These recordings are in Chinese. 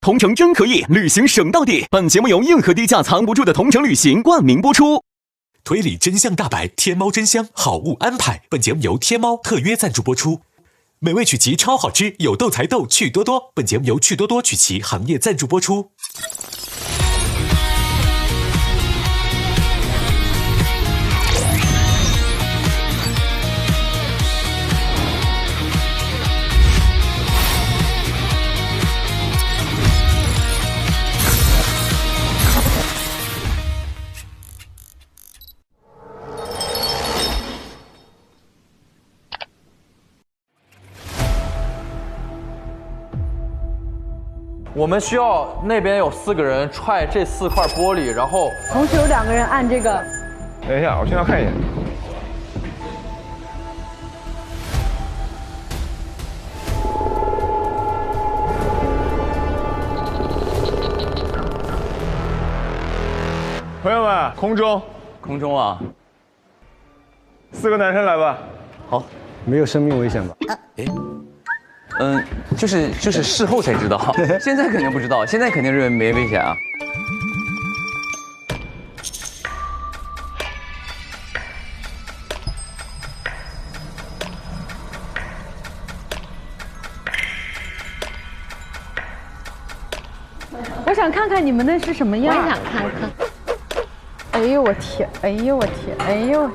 同城真可以，旅行省到底。本节目由硬核低价藏不住的同城旅行冠名播出。推理真相大白，天猫真香，好物安排。本节目由天猫特约赞助播出。美味曲奇超好吃，有豆才豆，趣多多。本节目由趣多多曲奇行业赞助播出。我们需要那边有4个人踹这4块玻璃，然后同时有2个人按这个。等一下，我先要看一眼。朋友们，空中啊，4个男生来吧。好，没有生命危险吧？就是事后才知道，现在肯定不知道，现在肯定认为没危险啊。我想看看你们那是什么样。我也想看看。哎呦我天！哎呦我天！哎呦，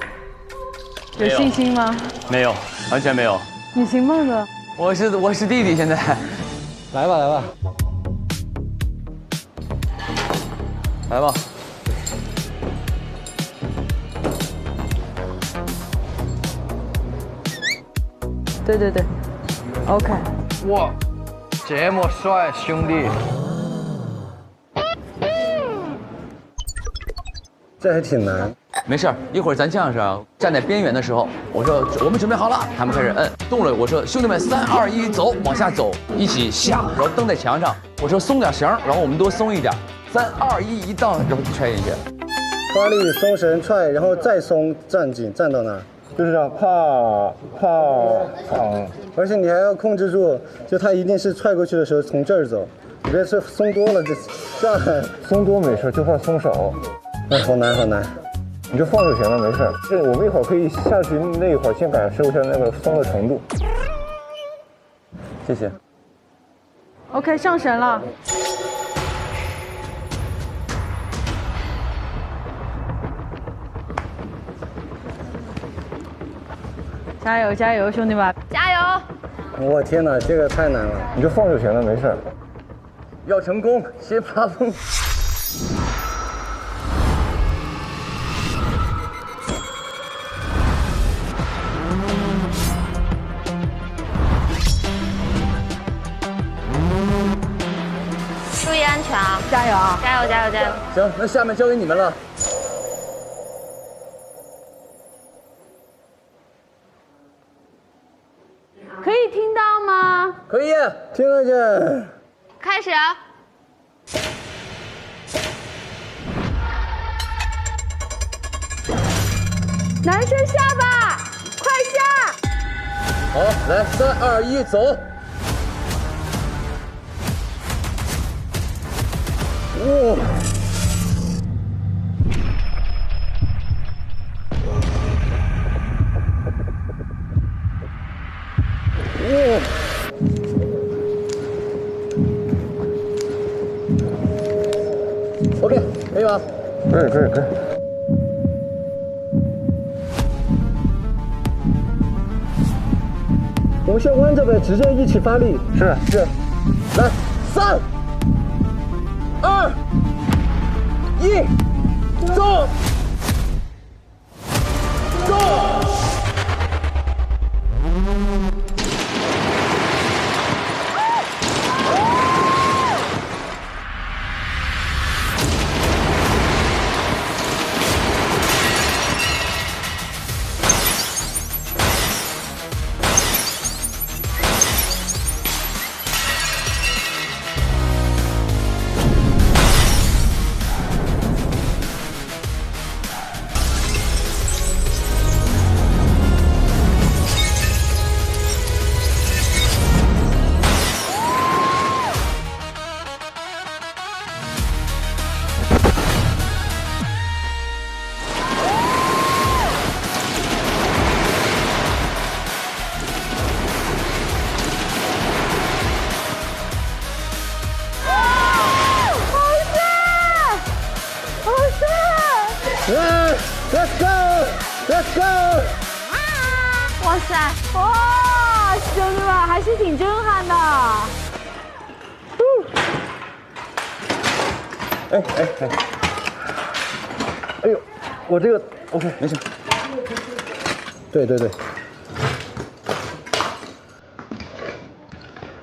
有信心吗？没有，完全没有。你行吗哥？我是弟弟，现在。来吧来吧，来吧。对对对 ，OK。哇，这么帅，兄弟！这还挺难。没事儿，一会儿咱这样式啊，站在边缘的时候，我说我们准备好了，他们开始摁动了，我说兄弟们3、2、1，走，往下走，一起下，然后蹬在墙上，我说松点绳，然后我们多松一点，3、2、1，一荡，然后就踹进去。发力松绳踹，然后再松站紧，站到那儿，就是这样，啪，而且你还要控制住，就他一定是踹过去的时候从这儿走，你别是松多了这样，松多没事，就怕松手。哎，好难好难。你就放就行了，没事。这我们一会儿可以下去那一会儿先感受一下那个松的程度。谢谢。OK， 上绳了。加油加油，兄弟们！加油！我天哪，这个太难了。你就放就行了，没事。要成功，先发疯。注意安全啊！加油啊！加油加油加油！行，那下面交给你们了。可以听到吗？可以，听得见。开始。男生下吧，快下！好，来3、2、1，走。哇！OK， 可以吗？可以。我们先弯着呗，直接一起发力。是，来，3、2、1，走！哇，兄弟们还是挺震撼的。哎呦，我这个 OK 没事。对，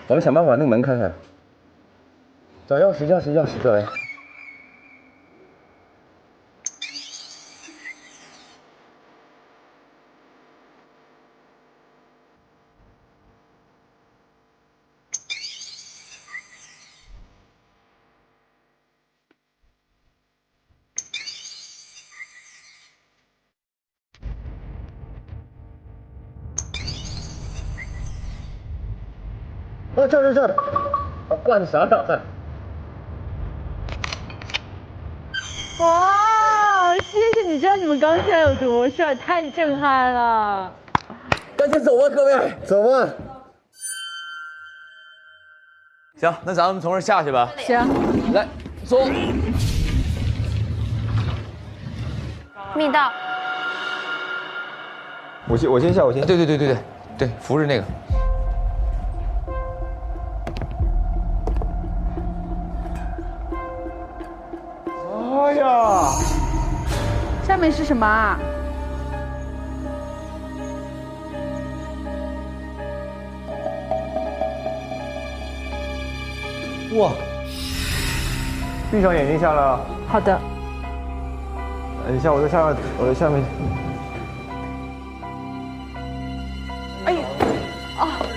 我们想办法把那个门开开。找钥匙，对。这儿，灌啥呀？哇，谢谢你，知道你们刚才有多帅，太震撼了。赶紧走吧，各位。走吧。行，那咱们从这儿下去吧。行，来，走。密道。我先下，对，扶着那个。哎呀，下面是什么啊？哇！闭上眼睛下来了。好的。等一下，我在下面。哎呦，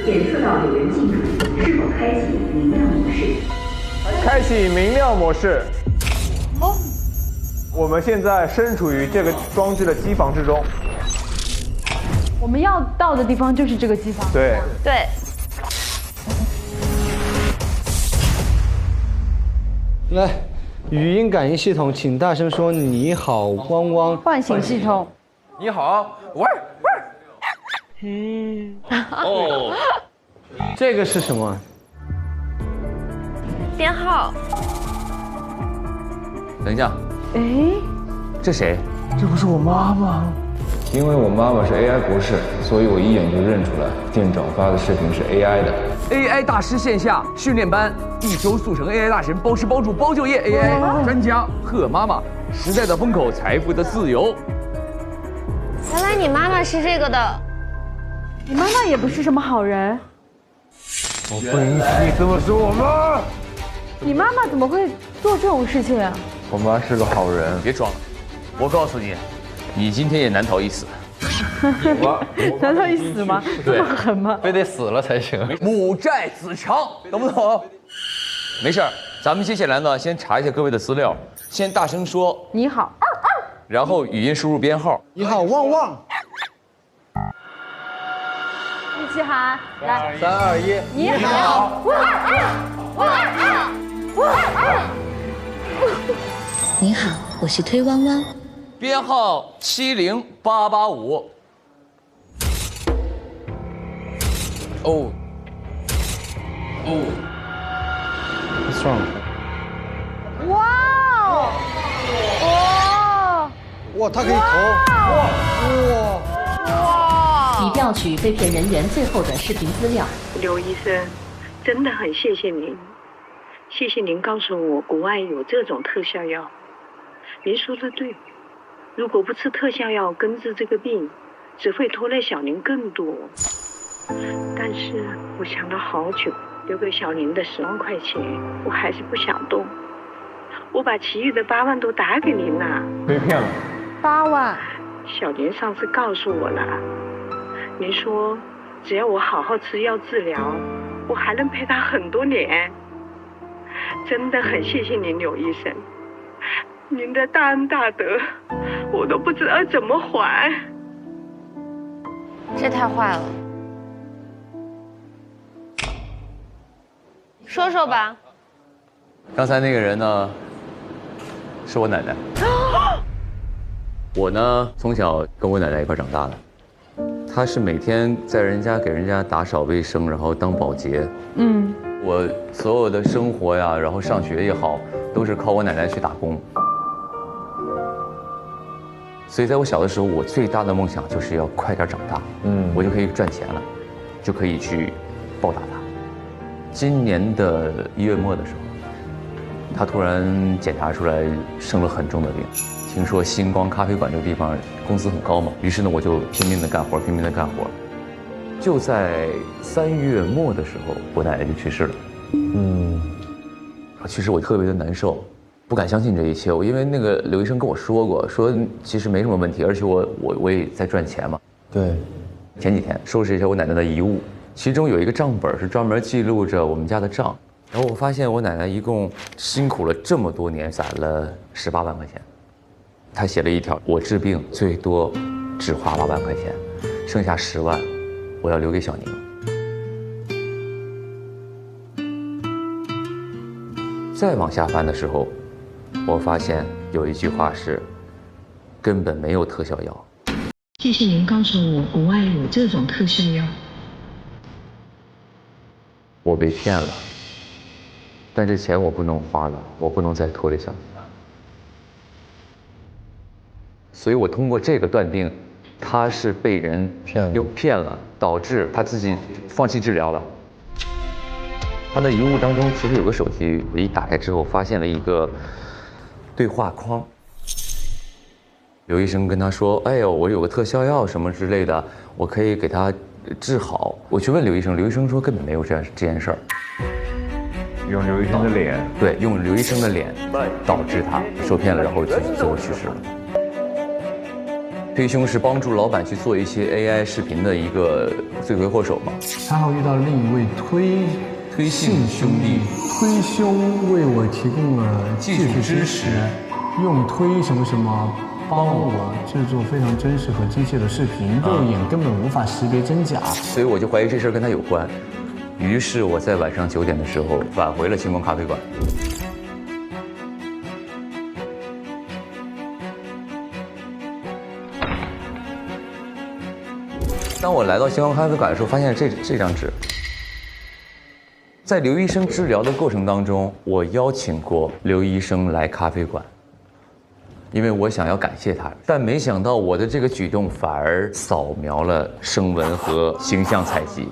检测到有人进入，是否开启明亮模式？开启明亮模式。哦。我们现在身处于这个装置的机房之中。我们要到的地方就是这个机房。对。对。来，语音感应系统，请大声说你好，汪汪。唤醒系统。你好，喂。哦。这个是什么？编号。等一下。哎，这谁？这不是我妈吗？因为我妈妈是 AI 博士，所以我一眼就认出来店长发的视频是 AI 的。AI 大师线下训练班，1周速成 AI 大神，包吃包住包就业 ，AI 专家贺妈妈，时代的风口，财富的自由。原来你妈妈是这个的。你妈妈也不是什么好人。我不允许你这么说我妈。你妈妈怎么会做这种事情啊？我妈是个好人。别装了，我告诉你，你今天也难逃一死。难道一死吗？这么狠吗？非得死了才行。母债子偿，懂不懂？没事儿，咱们接下来呢，先查一下各位的资料，先大声说你好，然后语音输入编号。你好，旺旺。一起喊，来，3、2、1，你好，522，522，522。你好，我是推汪汪。编号70885。哦。What's wrong？ 哇哦！哇！哇，他可以投！哇！已调取被骗人员最后的视频资料。刘医生，真的很谢谢您，谢谢您告诉我国外有这种特效药。您说的对，如果不吃特效药根治这个病，只会拖累小林更多。但是我想了好久，留给小林的10万块钱，我还是不想动。我把其余的8万都打给您了。被骗了。8万。小林上次告诉我了，您说只要我好好吃药治疗，我还能陪他很多年。真的很谢谢您，刘医生，您的大恩大德，我都不知道怎么还。这太坏了。说说吧。刚才那个人呢，是我奶奶。我呢，从小跟我奶奶一块长大的。她是每天在人家给人家打扫卫生，然后当保洁。嗯。我所有的生活呀，然后上学也好，都是靠我奶奶去打工。所以在我小的时候，我最大的梦想就是要快点长大，我就可以赚钱了，就可以去报答他。今年的1月末的时候，他突然检查出来生了很重的病，听说星光咖啡馆这个地方工资很高嘛，于是呢我就拼命的干活，拼命的干活。就在3月末的时候，我奶奶就去世了。其实我特别的难受，不敢相信这一切。因为那个刘医生跟我说过，说其实没什么问题，而且我也在赚钱嘛。对。前几天收拾一下我奶奶的遗物，其中有一个账本是专门记录着我们家的账，然后我发现我奶奶一共辛苦了这么多年，攒了18万块钱。她写了一条：我治病最多只花8万块钱，剩下10万我要留给小宁。再往下翻的时候，我发现有一句话是：根本没有特效药。谢谢您告诉我国外有这种特效药。我被骗了，但这钱我不能花了，我不能再拖累下去。所以我通过这个断定，他是被人骗了，导致他自己放弃治疗了。他的遗物当中其实有个手机，我一打开之后发现了一个对话框。刘医生跟他说：“哎呦，我有个特效药什么之类的，我可以给他治好。”我去问刘医生，刘医生说根本没有这件事儿。用刘医生的脸，对，用刘医生的脸导致他受骗了，然后最后去世了。推凶是帮助老板去做一些 AI 视频的一个罪魁祸首嘛。恰好遇到了另一位推信兄弟，推兄为我提供了技术支持，用推什么什么帮我制作非常真实和精确的视频，肉眼根本无法识别真假。所以我就怀疑这事儿跟他有关。于是我在晚上9点的时候返回了星光咖啡馆。当我来到星光咖啡馆的时候，发现这张纸。在刘医生治疗的过程当中，我邀请过刘医生来咖啡馆，因为我想要感谢他，但没想到我的这个举动反而扫描了声纹和形象采集。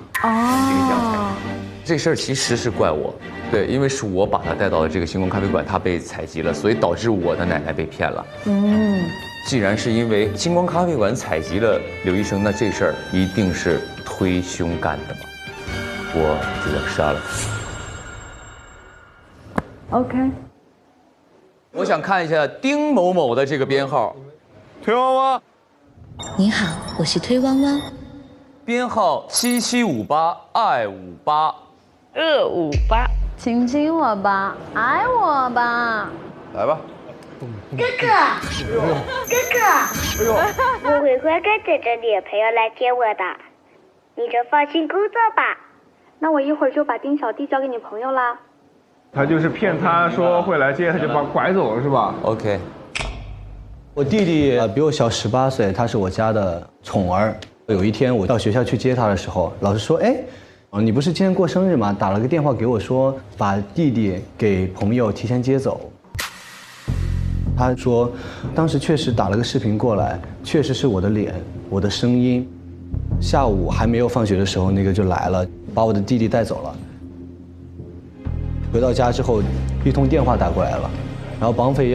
这事儿其实是怪我，对，因为是我把他带到了这个星光咖啡馆，他被采集了，所以导致我的奶奶被骗了。既然是因为星光咖啡馆采集了刘医生，那这事儿一定是推凶干的嘛。我就要杀了他。OK。我想看一下丁某某的这个编号。推汪汪。您好，我是推汪汪。编号7758-258。258。亲亲我吧，爱我吧。来吧。哥哥，我会乖乖等着你的朋友来接我的，你就放心工作吧。那我一会儿就把丁小弟交给你朋友啦。他就是骗他说会来接，他就把拐走了是吧 ？OK。我弟弟比我小18岁，他是我家的宠儿。有一天我到学校去接他的时候，老师说：“哎，你不是今天过生日吗？打了个电话给我说，把弟弟给朋友提前接走。”他说，当时确实打了个视频过来，确实是我的脸，我的声音。下午还没有放学的时候，那个就来了，把我的弟弟带走了。回到家之后，一通电话打过来了，然后绑匪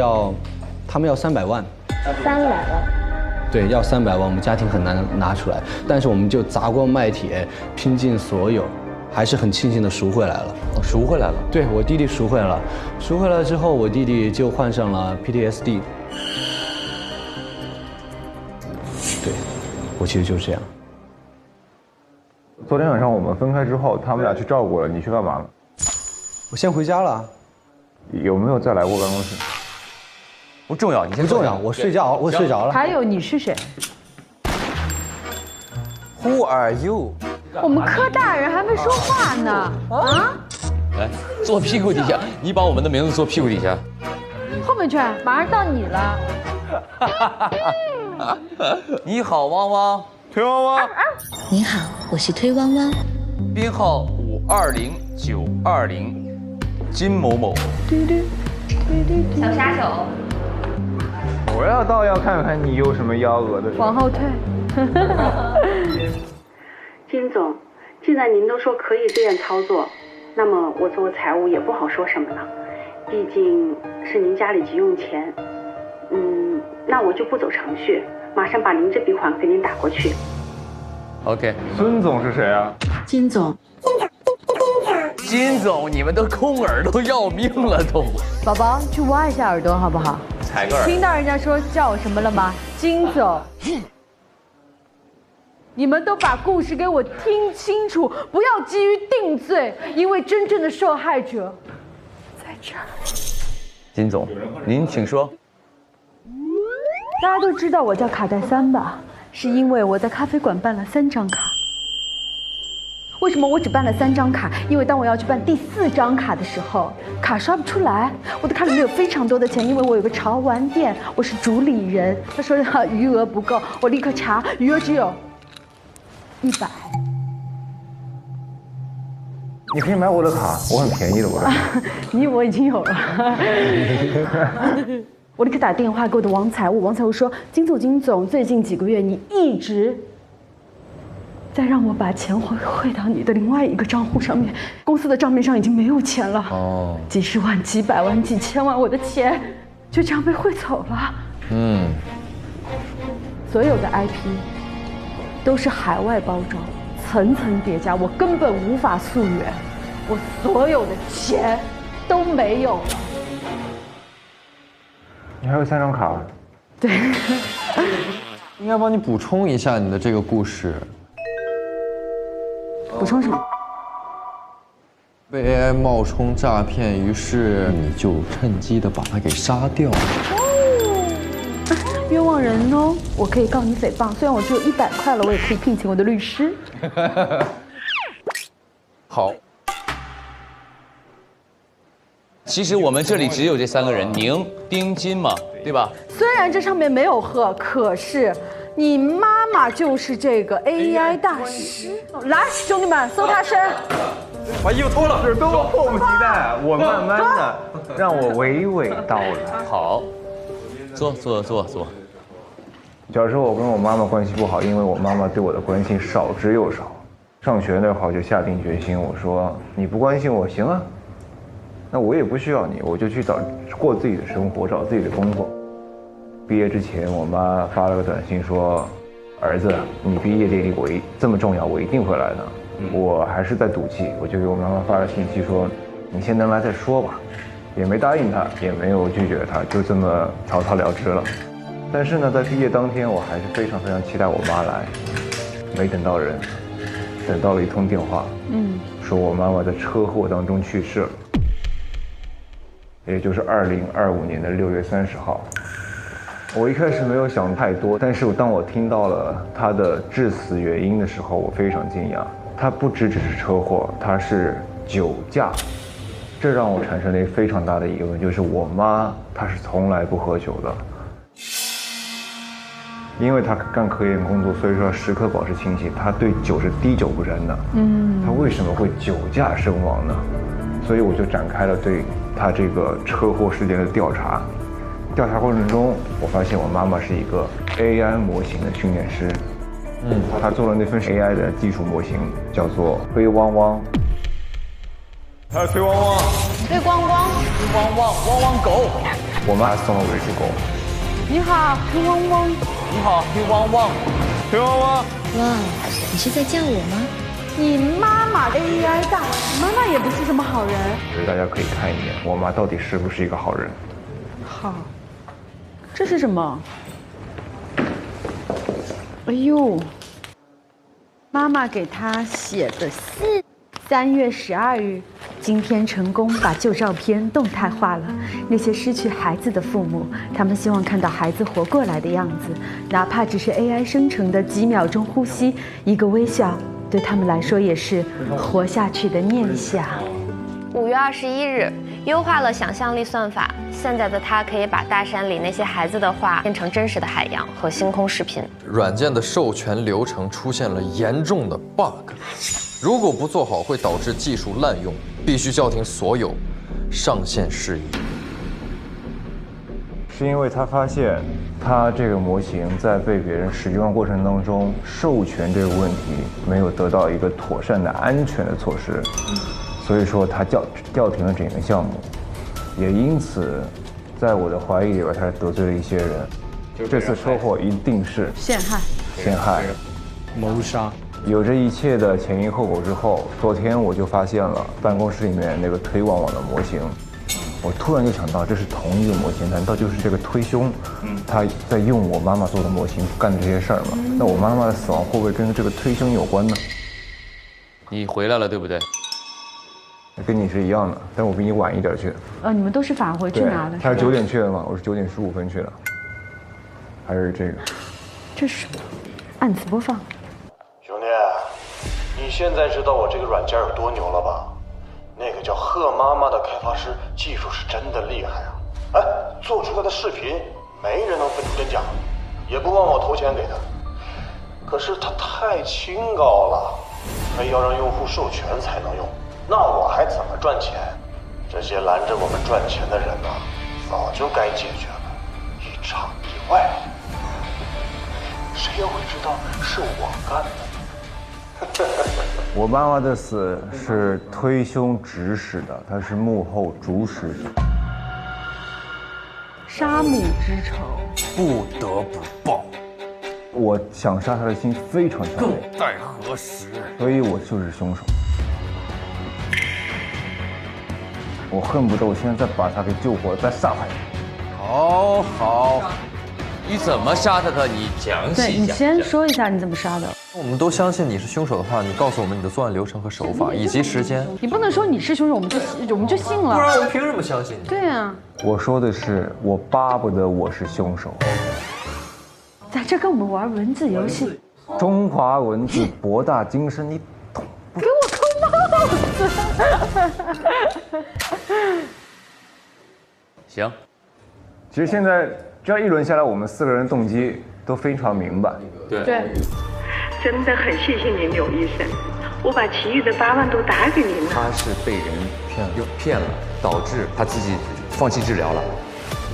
他们要300万。300万。对，要300万，我们家庭很难拿出来，但是我们就砸锅卖铁，拼尽所有，还是很庆幸的赎回来了。赎回来了？对，我弟弟赎回来了。赎回来之后，我弟弟就患上了 PTSD。对，我其实就是这样。昨天晚上我们分开之后，他们俩去照顾了，你去干嘛了？我先回家了。有没有再来过办公室？不重要，你先不重要，我睡着了。还有你是谁 ？Who are you？ 我们柯大人还没说话呢。啊？来，坐屁股底下，你把我们的名字坐屁股底下。后面去，马上到你了。你好，汪汪。推汪汪。你好，我是推汪汪。编号520920，金某某。小杀手。我倒要看看你有什么幺蛾子。往后退。金总，既然您都说可以这样操作，那么我作为财务也不好说什么了，毕竟是您家里急用钱。那我就不走程序，马上把您这笔款给您打过去。OK。孙总是谁啊？金总。金总，你们都空耳朵要命了都。宝宝，去挖一下耳朵好不好？踩个耳。听到人家说叫我什么了吗？金总。你们都把故事给我听清楚，不要急于定罪，因为真正的受害者在这儿。金总，您请说。大家都知道我叫卡戴珊吧？是因为我在咖啡馆办了3张卡。为什么我只办了3张卡？因为当我要去办第4张卡的时候，卡刷不出来。我的卡里面有非常多的钱，因为我有个潮玩店，我是主理人。他说余额不够，我立刻查，余额只有100。你可以买我的卡，我很便宜的，我的。你以为我已经有了？我立刻打电话给我的王财务，王财务说：“金总，最近几个月你一直在让我把钱汇到你的另外一个账户上面，公司的账面上已经没有钱了。哦，几十万、几百万、几千万，我的钱就这样被汇走了。所有的 IP 都是海外包装，层层叠加，我根本无法溯源，我所有的钱都没有了。”你还有3张卡？对，应该帮你补充一下你的这个故事。补充什么？被 AI 冒充诈骗，于是你就趁机的把他给杀掉了。冤枉人哦！我可以告你诽谤，虽然我只有100块了，我也可以聘请我的律师。好。其实我们这里只有这3个人，宁、丁、金嘛，对吧？虽然这上面没有鹤，可是你妈妈就是这个 AI 大师。来，兄弟们，搜他身。把衣服脱了，是都迫不及待。我慢慢的，让我娓娓道来。好，坐。小时候我跟我妈妈关系不好，因为我妈妈对我的关心少之又少。上学那会儿就下定决心，我说你不关心我行啊。那我也不需要你，我就去过自己的生活，找自己的工作。毕业之前，我妈发了个短信说：“儿子，你毕业典礼这么重要，我一定会来的。”我还是在赌气，我就给我妈妈发了信息说：“你先能来再说吧。”也没答应她，也没有拒绝她，就这么草草了之了。但是呢，在毕业当天，我还是非常非常期待我妈来。没等到人，等到了一通电话，说我妈妈在车祸当中去世了。也就是2025年的6月30号，我一开始没有想太多，但是当我听到了他的致死原因的时候，我非常惊讶。他不只是车祸，他是酒驾，这让我产生了一个非常大的疑问，就是我妈她是从来不喝酒的，因为她干科研工作，所以说时刻保持清醒，她对酒是滴酒不沾的。她为什么会酒驾身亡呢？所以我就展开了对他这个车祸事件的调查。调查过程中，我发现我妈妈是一个 AI 模型的训练师。他做了那份 AI 的技术模型，叫做推汪汪。还有推汪汪，推光光，推汪汪，汪汪狗。我妈还送了我一只狗。你好，推汪汪。你好，推汪汪。推汪汪。哇，你是在叫我吗？你妈妈 AI 大师，妈妈也不是什么好人。大家可以看一眼，我妈到底是不是一个好人？好，这是什么？哎呦，妈妈给她写的信。3月12日，今天成功把旧照片动态化了。那些失去孩子的父母，他们希望看到孩子活过来的样子，哪怕只是 AI 生成的几秒钟呼吸，一个微笑。对他们来说也是活下去的念想。5月21日，优化了想象力算法，现在的它可以把大山里那些孩子的画变成真实的海洋和星空视频。软件的授权流程出现了严重的 bug， 如果不做好会导致技术滥用，必须叫停所有上线事宜。是因为他发现他这个模型在被别人使用的过程当中，授权这个问题没有得到一个妥善的安全的措施，所以说他叫停了整个项目，也因此，在我的怀疑里边，他得罪了一些人。这次车祸一定是陷害、谋杀。有这一切的前因后果之后，昨天我就发现了办公室里面那个推网网的模型。我突然就想到，这是同一个模型，难道就是这个推凶，他在用我妈妈做的模型干的这些事儿吗？那我妈妈的死亡会不会跟这个推凶有关呢？你回来了，对不对？跟你是一样的，但我比你晚一点去。你们都是返回去拿的。他是9点去的嘛，我是9点15分去的。还是这个？这是按次播放。兄弟，你现在知道我这个软件有多牛了吧？那个叫贺妈妈的开发师技术是真的厉害啊！哎，做出来的视频没人能分出真假，也不枉我投钱给他。可是他太清高了，非要让用户授权才能用，那我还怎么赚钱？这些拦着我们赚钱的人呐，早就该解决了，一场意外，谁又会知道是我干的？我妈妈的死是推凶指使的，她是幕后主使者。杀母之仇，不得不报。我想杀她的心非常强烈，更待何时？所以我就是凶手。我恨不得我现在再把她给救活了，再杀她。好。你怎么杀他的？你详细讲。对，你先说一下你怎么杀的。我们都相信你是凶手的话，你告诉我们你的作案流程和手法以及时间。你不能说你是凶手，我们就信了。不然我们凭什么相信你？对啊。我说的是，我巴不得我是凶手。在这跟我们玩文字游戏。中华文字博大精深，你懂不？给我扣帽子。行。其实现在这样一轮下来，我们4个人动机都非常明白。对。真的很谢谢您，刘医生，我把其余的8万都打给您了。他是被人骗了，导致他自己放弃治疗了。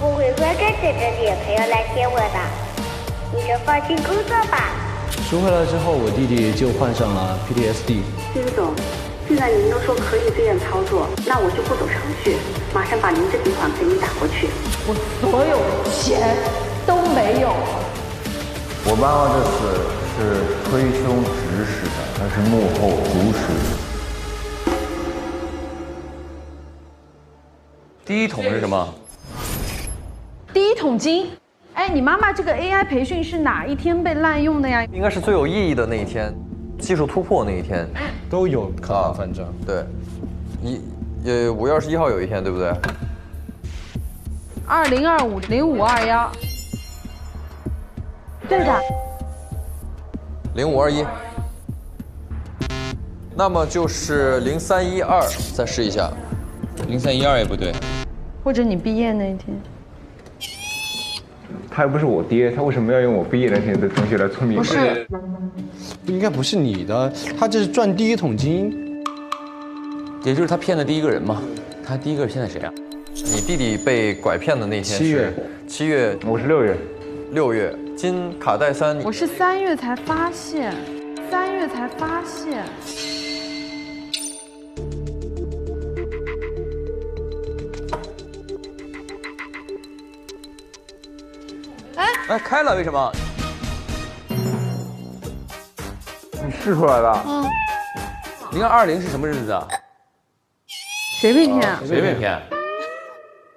我会乖乖等着女朋友来接我的，你就放心工作吧。赎回来之后，我弟弟就患上了 PTSD。金总，现在您都说可以这样操作，那我就不走程序，马上把您这笔款给你打过去。我所有的钱都没有了。我妈妈的死是推凶指使的，她是幕后主使。第一桶是什么？第一桶金。哎，你妈妈这个 AI 培训是哪一天被滥用的呀？应该是最有意义的那一天，技术突破那一天，都有可能翻正。对，5月21号有一天，对不对？2025-0521。对的。0521。那么就是0312，再试一下。0312也不对。或者你毕业那一天。他又不是我爹，他为什么要用我毕业那天的东西来做密码？不是，应该不是你的，他这是赚第一桶金，也就是他骗的第一个人嘛。他第一个骗的谁啊？你弟弟被拐骗的那天是7月，我是6月。6月，金卡戴珊，我是3月才发现，3月才发现。哎，开了，为什么？你试出来了。0220是什么日子啊？谁被骗？谁被骗？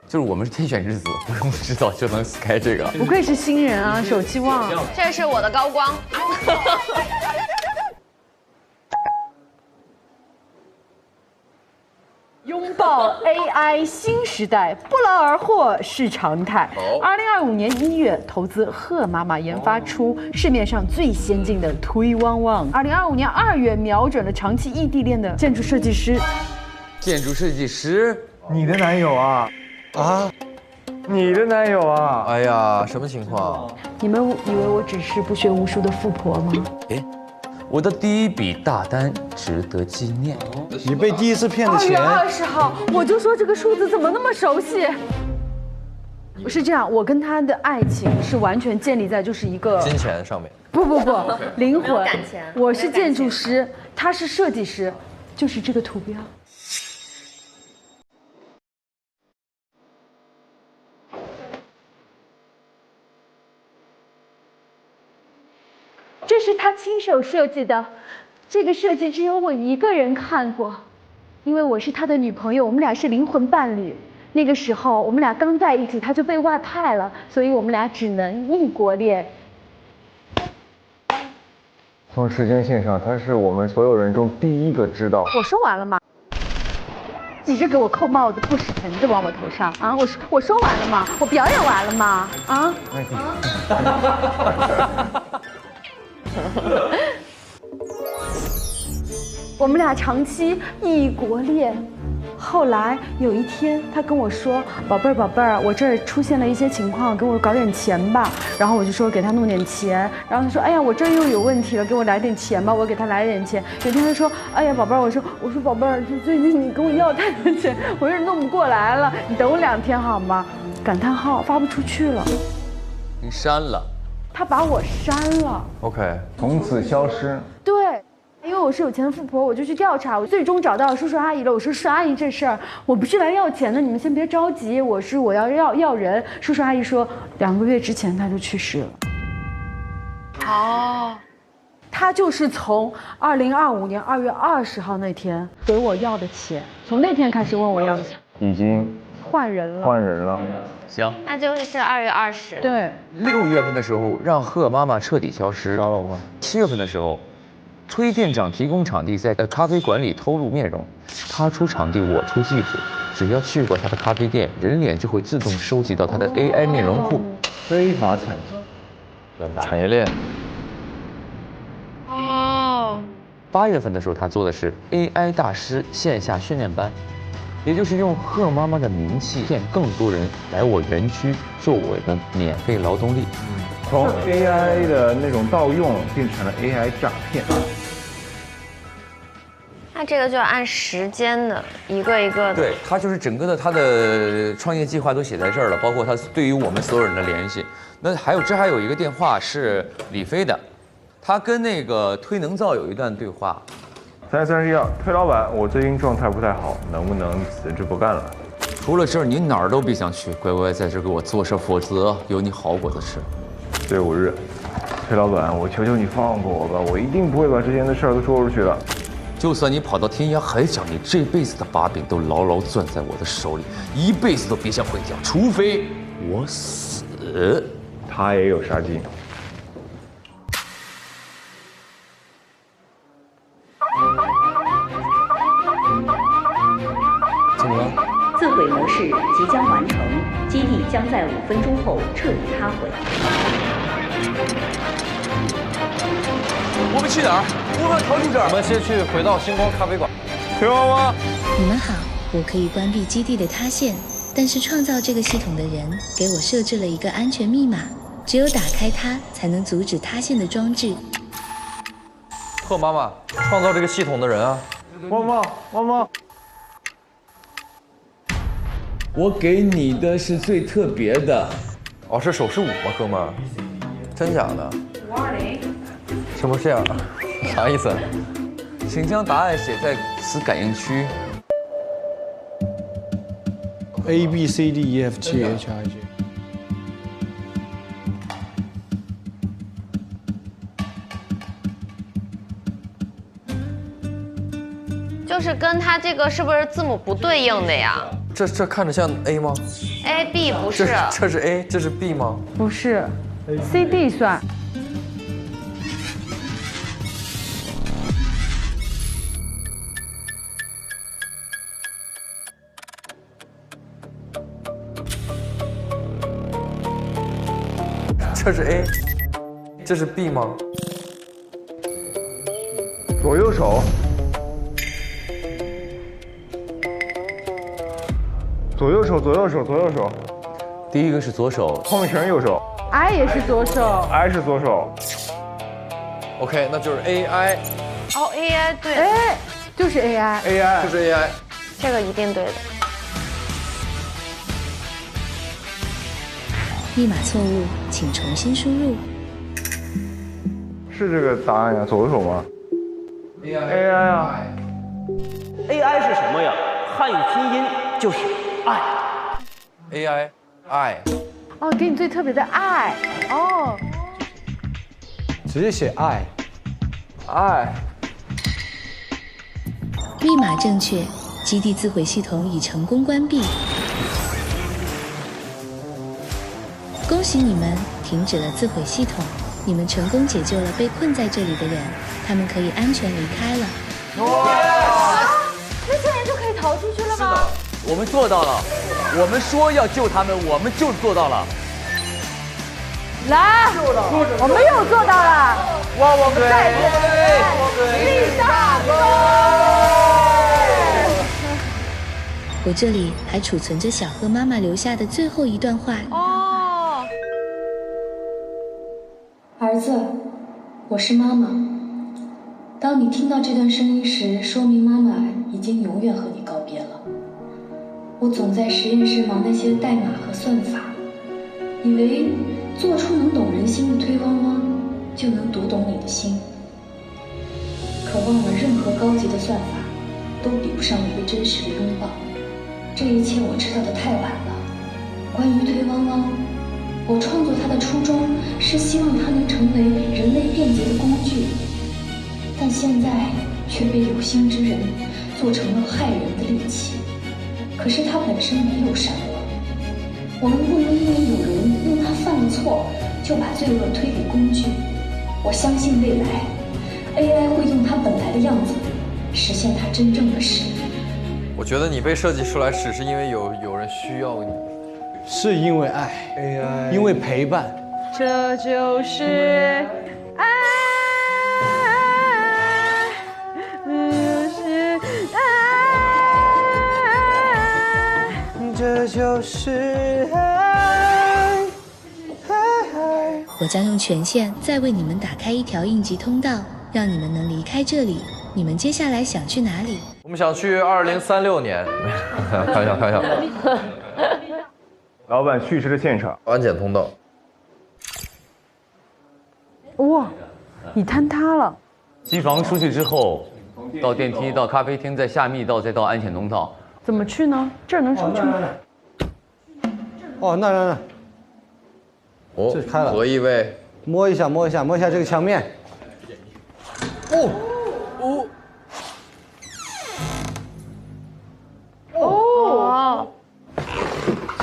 就是我们是天选之子，不用知道就能开这个。不愧是新人啊，守期望。这是我的高光。拥抱 AI 新时代，不劳而获是常态。2025年1月，投资贺妈妈研发出市面上最先进的推汪汪。2025年2月，瞄准了长期异地恋的建筑设计师。建筑设计师，你的男友啊？啊？你的男友啊？哎呀，什么情况？你们以为我只是不学无术的富婆吗？哎。我的第一笔大单值得纪念。你被第一次骗的钱。2月20号，我就说这个数字怎么那么熟悉？是这样，我跟他的爱情是完全建立在就是一个金钱上面。不，灵魂。感情。我是建筑师，他是设计师，就是这个图标。这是他亲手设计的，这个设计只有我一个人看过，因为我是他的女朋友，我们俩是灵魂伴侣。那个时候我们俩刚在一起，他就被外派了，所以我们俩只能异国恋。从时间线上，他是我们所有人中第一个知道。我说完了吗？急着给我扣帽子，不使盆子往我头上啊！我说完了吗？我表演完了吗？啊？我们俩长期异国恋，后来有一天，他跟我说：“宝贝儿，我这儿出现了一些情况，给我搞点钱吧。”然后我就说给他弄点钱，然后他说：“哎呀，我这儿又有问题了，给我来点钱吧。”我给他来点钱。有一天他说：“哎呀，宝贝儿，我说宝贝儿，就最近你跟我要太多钱，我有点弄不过来了，你等我2天好吗？”感叹号发不出去了，你删了，他把我删了。OK， 从此消失。对。因为我是有钱的富婆，我就去调查，我最终找到叔叔阿姨了。我说叔叔阿姨，这事儿我不是来要钱的，你们先别着急，我要人。叔叔阿姨说2个月之前他就去世了。哦，他就是从2025年2月20号那天给我要的钱，从那天开始问我要钱，已经换人了。行，那就是2月20。对，6月份的时候让贺妈妈彻底消失。7月份的时候。崔店长提供场地，在咖啡馆里偷录面容，他出场地，我出技术。只要去过他的咖啡店，人脸就会自动收集到他的 AI 面容库。非法产业链。哦。8月份的时候，他做的是 AI 大师线下训练班，也就是用贺妈妈的名气骗更多人来我园区做我的免费劳动力。从 AI 的那种盗用变成了 AI 诈骗。那这个就要按时间的，一个一个的。对，他就是整个的他的创业计划都写在这儿了，包括他对于我们所有人的联系。那还有一个电话是李飞的，他跟那个推能造有一段对话。3月31号，推老板，我最近状态不太好，能不能辞职不干了？除了这儿，你哪儿都别想去，乖乖在这给我做事，否则有你好果子吃。队伍日，崔老板，我求求你放过我吧，我一定不会把之前的事儿都说出去的。就算你跑到天涯海角，你这辈子的把柄都牢牢攥在我的手里，一辈子都别想回家，除非我死。他也有杀机。怎么了？自毁模式即将完成，基地将在5分钟后彻底塌毁。我们去哪儿？我们逃出这儿。我们先去回到星光咖啡馆。崔妈妈，你们好，我可以关闭基地的塌陷，但是创造这个系统的人给我设置了一个安全密码，只有打开它才能阻止塌陷的装置。贺妈妈，创造这个系统的人啊。妈妈。我给你的是最特别的。哦，是手势舞吗，哥们儿？真假的？520。什么是这样？啥意思？请将答案写在此感应区。A B C D E F G H I J。就是跟他这个是不是字母不对应的呀？这看着像 A 吗 ？A B 不是。这是 A， 这是 B 吗？不是 ，C D 算。这是 A， 这是 B 吗？左右手。左右手。第一个是左手，后面全是右手。I 也是左手 ，I 是左手。OK， 那就是 AI。哦 ，AI 对。哎，就是 AI。就是 AI。这个一定对的。密码错误，请重新输入。是这个答案呀，左手吗 ？AI 啊 ，AI 是什么呀？汉语拼音就是爱。AI 爱。哦，给你最特别的爱哦。直接写爱。爱。密码正确，基地自毁系统已成功关闭。恭喜你们停止了自毁系统，你们成功解救了被困在这里的人，他们可以安全离开了。哇！那现在就可以逃出去了吗？我们做到了，我们说要救他们，我们就做到了。来，我们又做到了！哇，我们再次立大功！我这里还储存着小贺妈妈留下的最后一段话。哦，儿子，我是妈妈。当你听到这段声音时，说明妈妈已经永远和你告别了。我总在实验室忙那些代码和算法，以为做出能懂人心的推汪汪，就能读懂你的心。可忘了任何高级的算法，都比不上一个真实的拥抱。这一切我知道的太晚了。关于推汪汪，我创作它的初衷是希望它能成为人类便捷的工具，但现在却被有心之人做成了害人的利器。可是它本身没有善恶，我们不能因为有人用它犯了错，就把罪恶推给工具。我相信未来 AI 会用它本来的样子，实现它真正的使命。我觉得你被设计出来只是因为有人需要你，是因为爱 AI， 因为陪伴。这就是爱，这就是爱。我将用权限再为你们打开一条应急通道，让你们能离开这里。你们接下来想去哪里？我们想去2036年。开玩笑。老板去世的现场，安检通道。哇，你坍塌了。机房出去之后，到电梯，到咖啡厅，再下密道，再到安检通道。怎么去呢？这儿能出去吗？哦，那。哦，这开了。何意味？摸一下这个墙面。哦。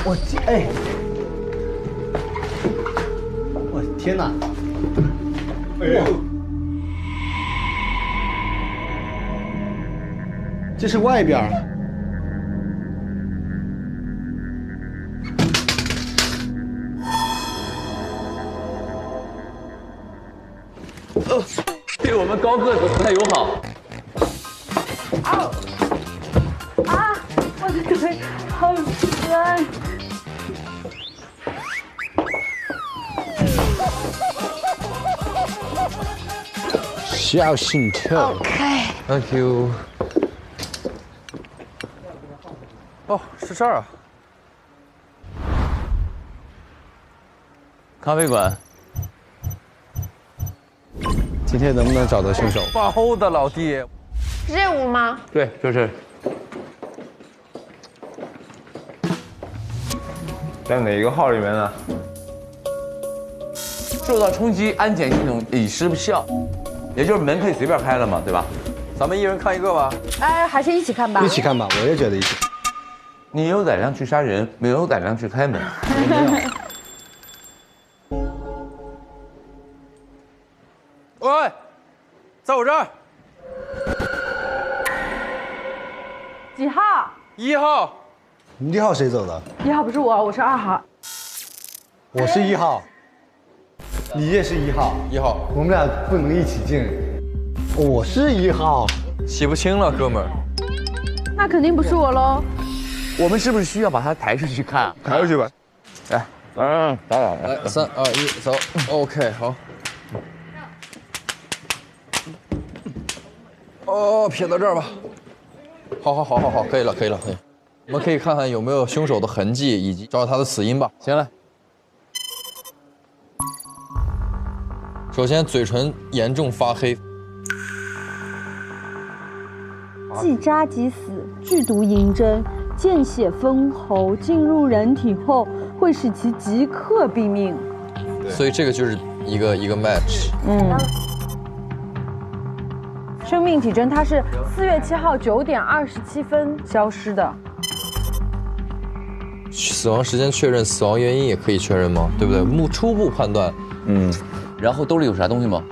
我天哪！哎呦，这是外边。对我们高个子不太友好。我的腿好酸。小心跳。Thank you。哦，是这儿啊。咖啡馆。今天能不能找到凶手？包的老弟。任务吗？对，就是。在哪一个号里面呢？受到冲击，安检系统已失效，也就是门可以随便开了嘛，对吧？咱们一人看一个吧。哎，还是一起看吧。一起看吧，我也觉得一起。你有胆量去杀人，没有胆量去开门。喂，在我这儿。几号？1号。1号谁走的？1号不是我，我是2号。我是1号，你也是1号。1号，我们俩不能一起进。我是1号，洗不清了，哥们儿。那肯定不是我喽。我们是不是需要把它抬出去看？抬出去吧。来，打来，3、2、1，走。OK， 好。哦，撇到这儿吧。好，可以了。我们可以看看有没有凶手的痕迹，以及找找他的死因吧。行了。首先嘴唇严重发黑，即扎即死，剧毒银针，见血封喉，进入人体后会使其即刻毙命。所以这个就是一个 match。生命体征它是4月7号9点27分消失的。死亡时间确认，死亡原因也可以确认吗？对不对？初步判断。然后兜里有啥东西吗？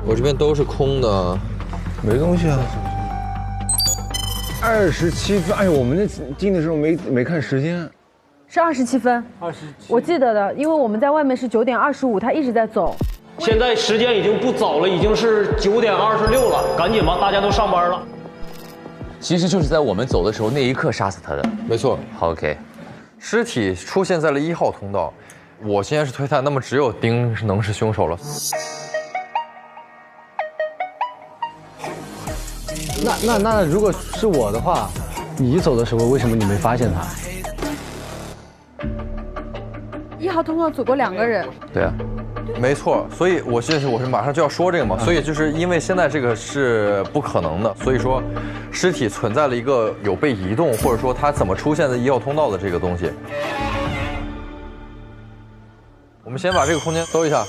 我这边都是空的，没东西啊。27分，哎呦，我们那进的时候没看时间。是27分，27，我记得的，因为我们在外面是9点25，他一直在走。现在时间已经不早了，已经是9点26了，赶紧吧，大家都上班了。其实就是在我们走的时候那一刻杀死他的。没错。好 ，OK。尸体出现在了1号通道，我现在是推断，那么只有丁能是凶手了。那如果是我的话，你走的时候为什么你没发现他？1号通道走过2个人。对啊。没错，所以我是马上就要说这个嘛，所以就是因为现在这个是不可能的，所以说尸体存在了一个有被移动，或者说它怎么出现在1号通道的这个东西。我们先把这个空间搜一下。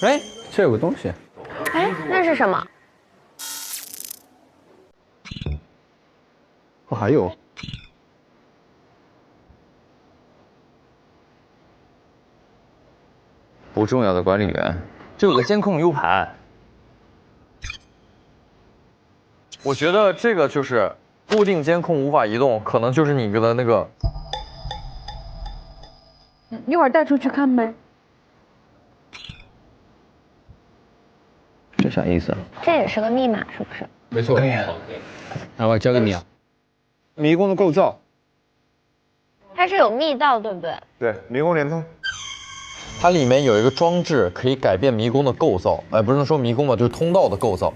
哎，这有个东西。哎，那是什么？哦，还有。不重要的管理员，这有个监控 U 盘。我觉得这个就是固定监控无法移动，可能就是你的那个。一会儿带出去看呗。这啥意思啊？这也是个密码，是不是？没错。对呀。那我交给你啊。迷宫的构造。它是有密道，对不对？对，迷宫联通。它里面有一个装置可以改变迷宫的构造，不是说迷宫吧，就是通道的构造。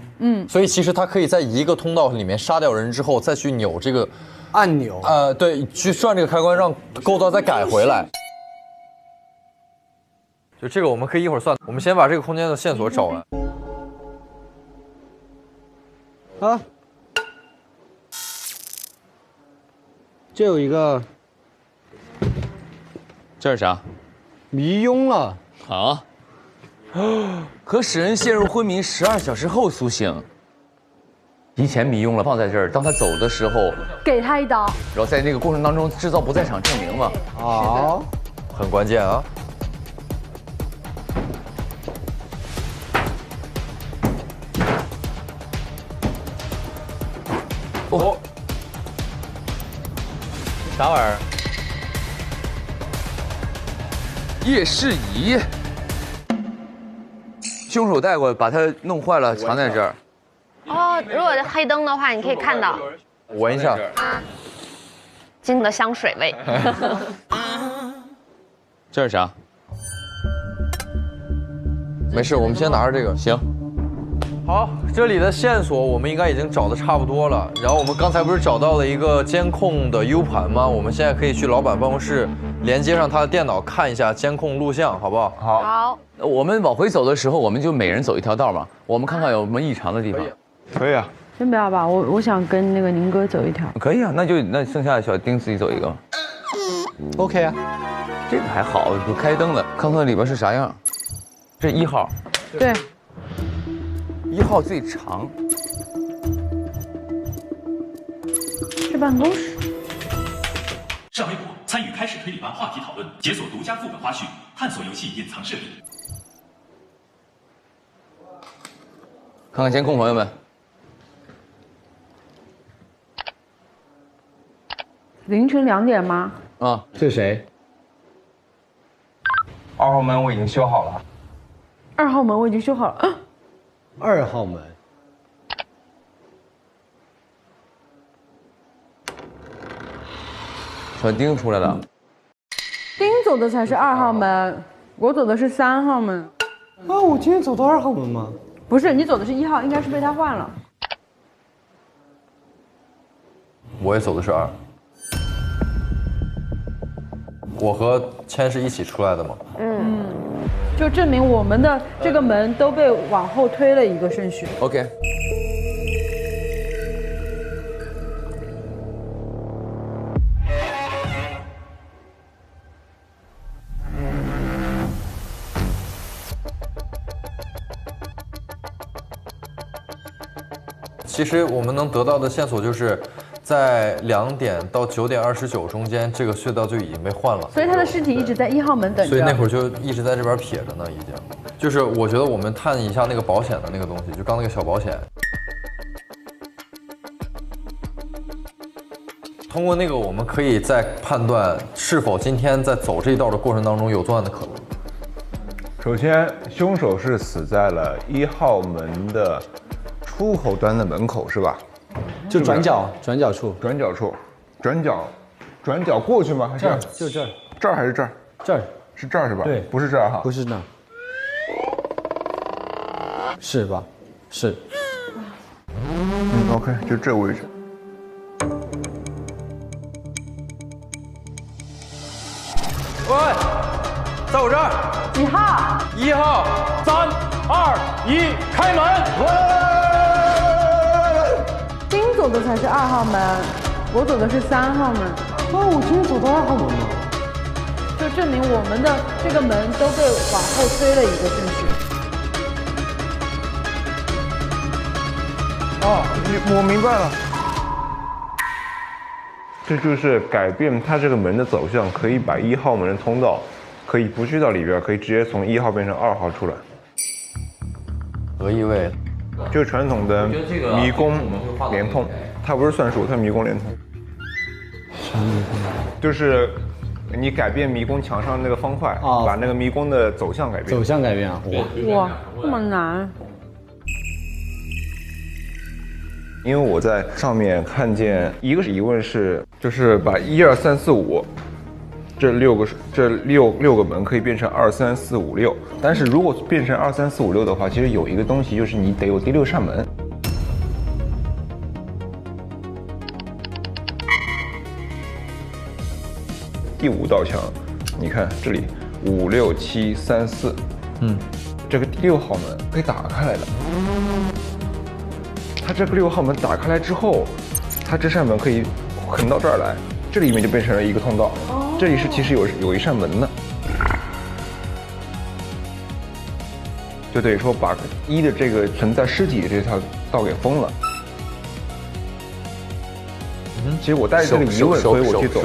所以其实它可以在一个通道里面杀掉人之后，再去扭这个按钮。对，去转这个开关，让构造再改回来。就这个我们可以一会儿算。我们先把这个空间的线索找完。啊，这有一个。这是啥？迷拥了啊！可使人陷入昏迷12小时后苏醒，提前迷拥了，放在这儿。当他走的时候，给他一刀，然后在那个过程当中制造不在场证明嘛。好，很关键啊！哦，啥玩意儿？夜视仪，凶手带过，把它弄坏了，藏在这儿。哦，如果黑灯的话，你可以看到。闻一下。金的香水味。这是啥？没事，我们先拿着这个。行。好，这里的线索我们应该已经找的差不多了。然后我们刚才不是找到了一个监控的 U 盘吗？我们现在可以去老板办公室连接上他的电脑看一下监控录像，好不好？好。我们往回走的时候，我们就每人走一条道嘛，我们看看有什么异常的地方。可以啊。先不要吧，我想跟那个宁哥走一条。可以啊，那剩下的小丁自己走一个。OK 啊，这个还好，不开灯的，看看里边是啥样。这1号。对。1号最长。是办公室。上微博参与开始推理吧话题讨论，解锁独家副本花絮，探索游戏隐藏设定。看看监控，朋友们。凌晨2点吗？啊，这是谁？2号门我已经修好了。2号门我已经修好了。啊2号门。小丁出来了。丁走的才是2号门，我走的是3号门。啊，我今天走到2号门吗？不是，你走的是1号，应该是被他换了。我也走的是2。我和谦是一起出来的嘛。就证明我们的这个门都被往后推了一个顺序。 OK。其实我们能得到的线索就是，在2点到9点29中间，这个隧道就已经被换了。所以他的尸体一直在1号门等着。所以那会儿就一直在这边撇着呢，已经。就是我觉得我们探一下那个保险的那个东西，就刚那个小保险。通过那个，我们可以再判断是否今天在走这一道的过程当中有作案的可能。首先，凶手是死在了1号门的出口端的门口，是吧？就转角处，转角过去吗？还是就这儿，这儿还是这儿？这儿是这儿是吧？对，不是这儿哈，不是那，是吧？是。OK， 就这位置。喂，在我这儿。几号？1号。3、2、1，开门！丁走的才是2号门，我走的是3号门。我今天走到2号门了。就证明我们的这个门都被往后推了一个顺序。我明白了。这就是改变它这个门的走向，可以把1号门的通道，可以不去到里边，可以直接从1号变成2号出来。何意味？就是传统的迷宫连通，它不是算术，它迷宫连通。啥迷宫？就是你改变迷宫墙上那个方块，把那个迷宫的走向改变。走向改变啊！哇，这么难。因为我在上面看见一个疑问是，就是把1、2、3、4、5这六个门可以变成2、3、4、5、6，但是如果变成2、3、4、5、6的话，其实有一个东西就是你得有第6扇门。第5道墙，你看这里5、6、7、3、4，这个第6号门可以打开来的。它这个6号门打开来之后，它这扇门可以横到这儿来，这里面就变成了一个通道。这里是其实有一扇门的，就等于说把1的这个存在尸体的这条道给封了。其实我带着这个疑问，所以我去走。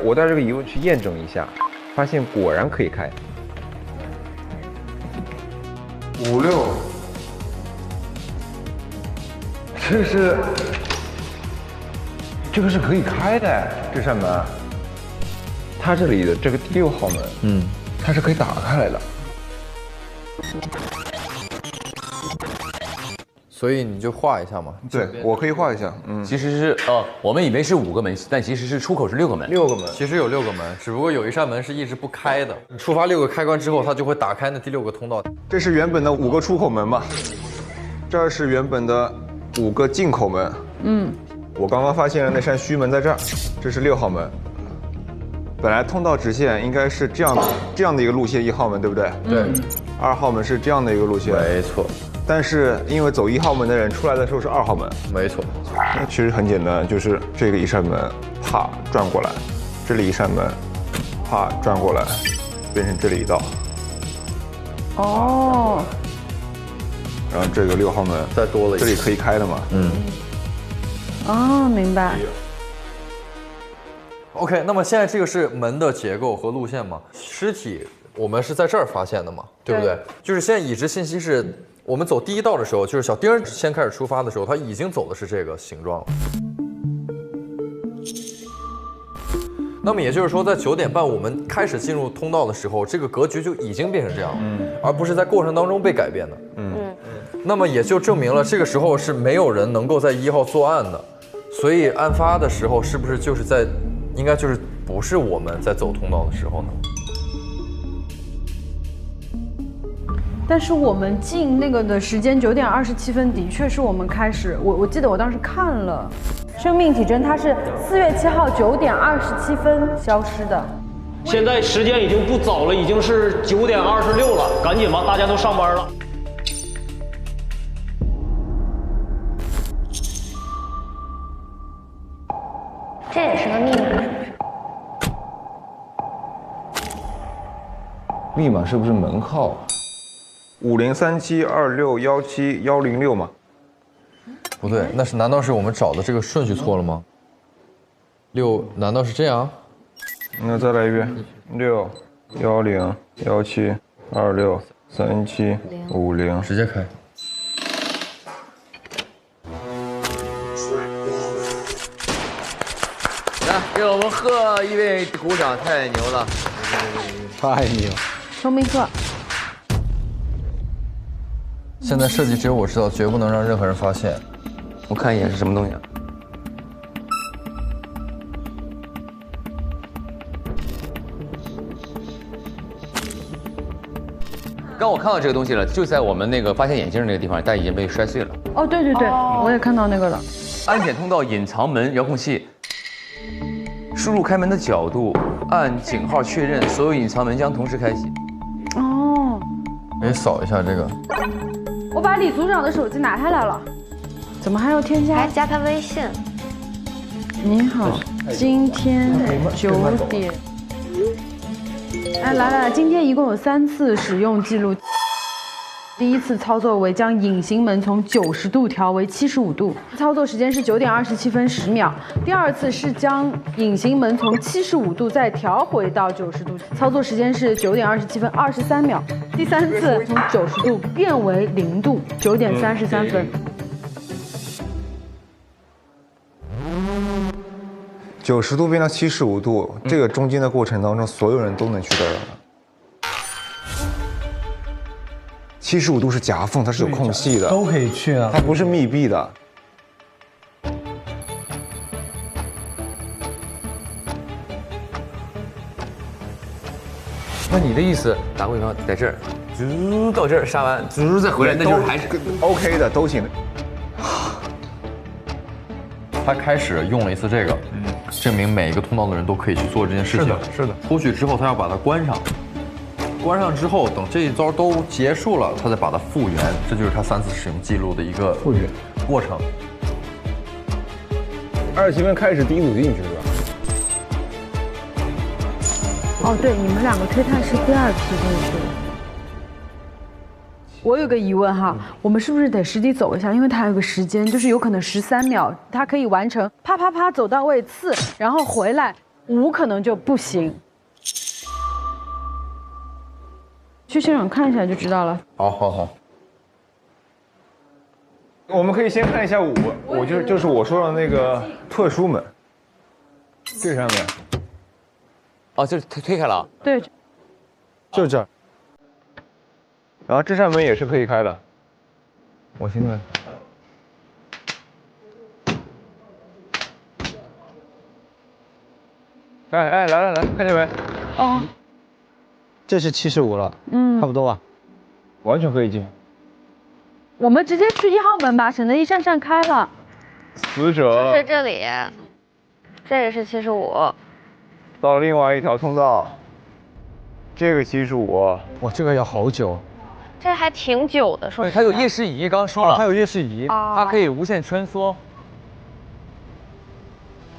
我带着这个疑问去验证一下，发现果然可以开。5、6。这个是可以开的，这扇门。它这里的这个第6号门，它是可以打开来的。所以你就画一下嘛。对，我可以画一下。其实是我们以为是5个门，但其实是出口是6个门。6个门，其实有6个门，只不过有一扇门是一直不开的。触发6个开关之后，它就会打开那第6个通道。这是原本的5个出口门吧？这是原本的5个进口门。我刚刚发现了那扇虚门在这儿，这是6号门。本来通道直线应该是这样的一个路线，1号门对不对？对。2号门是这样的一个路线。没错。但是因为走1号门的人出来的时候是2号门。没错。其实很简单，就是这个一扇门，啪转过来，这里一扇门，啪转过来，变成这里一道。然后这个6号门再多了一个，这里可以开的嘛？明白。OK， 那么现在这个是门的结构和路线嘛？尸体我们是在这儿发现的嘛？对不对？就是现在已知信息是我们走第1道的时候，就是小丁先开始出发的时候，他已经走的是这个形状了。那么也就是说，在9点半我们开始进入通道的时候，这个格局就已经变成这样了，而不是在过程当中被改变的。那么也就证明了这个时候是没有人能够在1号作案的，所以案发的时候是不是就是应该就是不是我们在走通道的时候呢？但是我们进那个的时间9点27分，的确是我们开始，我记得我当时看了，生命体征它是4月7号9点27分消失的。现在时间已经不早了，已经是9点26了，赶紧吧，大家都上班了。这也是个密码。密码是不是门号？50372617106106嘛？不对，难道是我们找的这个顺序错了吗？6难道是这样？那再来一遍，61017263750，直接开。来，给我们贺一位鼓掌，太牛了！太牛！说明课。现在设计只有我知道，绝不能让任何人发现。我看一眼是什么东西啊？刚我看到这个东西了，就在我们那个发现眼镜那个地方，但已经被摔碎了。哦，对对对，我也看到那个了。安检通道隐藏门遥控器，输入开门的角度，按井号确认，所有隐藏门将同时开启。哦，可以扫一下这个。我把李组长的手机拿下来了，怎么还要添加？还加他微信。你好，今天9点。哎，来，今天一共有3次使用记录。第一次操作为将隐形门从90度调为75度，操作时间是9点27分10秒。第二次是将隐形门从75度再调回到90度，操作时间是9点27分23秒。第三次从90度变为0度，9点33分。90度变到75度，这个中间的过程当中，所有人都能去得到的。75度是夹缝，它是有空隙的，都可以去啊，它不是密闭的。那你的意思，打个比方，在这儿，到这儿杀完，再回来，那就是还是 OK 的，都行。他开始用了一次这个，证明每一个通道的人都可以去做这件事情。是的。出去之后，他要把它关上。关上之后，等这一招都结束了，他再把它复原，这就是他3次使用记录的一个复原过程。27分开始第一组进去是吧？哦，对，你们2个推探是第2批进去。我有个疑问哈，我们是不是得实地走一下？因为它还有个时间，就是有可能13秒，它可以完成啪啪啪走到位次，然后回来5可能就不行。去现场看一下就知道了。好。我们可以先看一下5，就是我说的那个特殊门，这上面。哦，就是推开了。对，就这儿。然后这扇门也是可以开的，我现在。来，看见没？哦。这是75了，差不多吧，完全可以进。我们直接去1号门吧，省得一扇扇开了。死者是这里，这也是75。到另外一条通道，这个75。哇，这个要好久。这还挺久的，说实话。它有夜视仪，刚刚说了，它有夜视仪，它可以无限穿梭。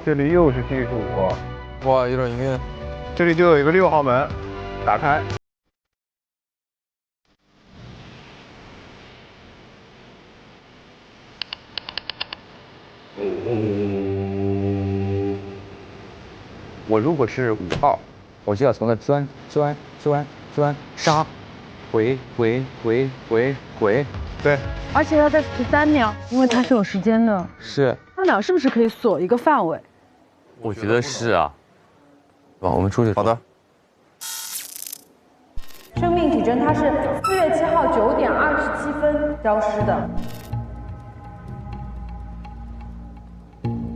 这里又是75。哇，有点晕。这里就有一个6号门。打开。我如果是5号，我就要从那钻，杀，回。对。而且要在13秒，因为它是有时间的。是。3秒是不是可以锁一个范围？我觉得是啊。我们出去。好的。生命体征它是4月7号9点27分消失的。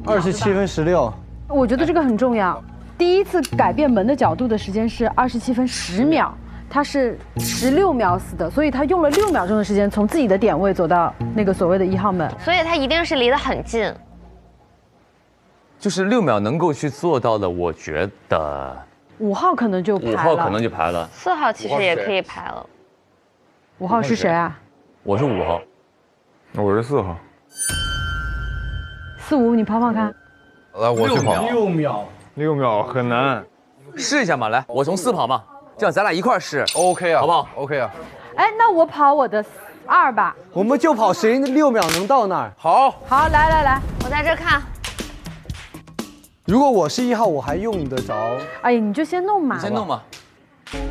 27分16。我觉得这个很重要。第一次改变门的角度的时间是27分10秒，它是16秒死的，所以他用了6秒钟的时间从自己的点位走到那个所谓的1号门。所以他一定是离得很近。就是6秒能够去做到的，我觉得5号可能就排了。5号可能就排了。 4号其实也可以排了。5号是谁啊？我是5号，我是4号。4、5，你跑跑看。来，我去跑。 6秒很难。试一下嘛，来，我从4跑嘛，这样咱俩一块试 ，OK 啊，好不好 ？OK 啊。哎，那我跑我的2吧。我们就跑谁6秒能到那儿。好，好，来，我在这看。如果我是1号，我还用得着？哎呀，你就先弄嘛。你先弄嘛。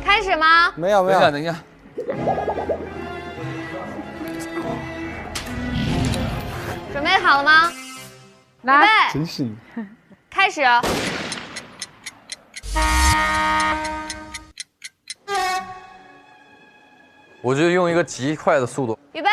开始吗？没有。等一下。准备好了吗？来，预备，真是你。开始。我就用一个极快的速度。预备。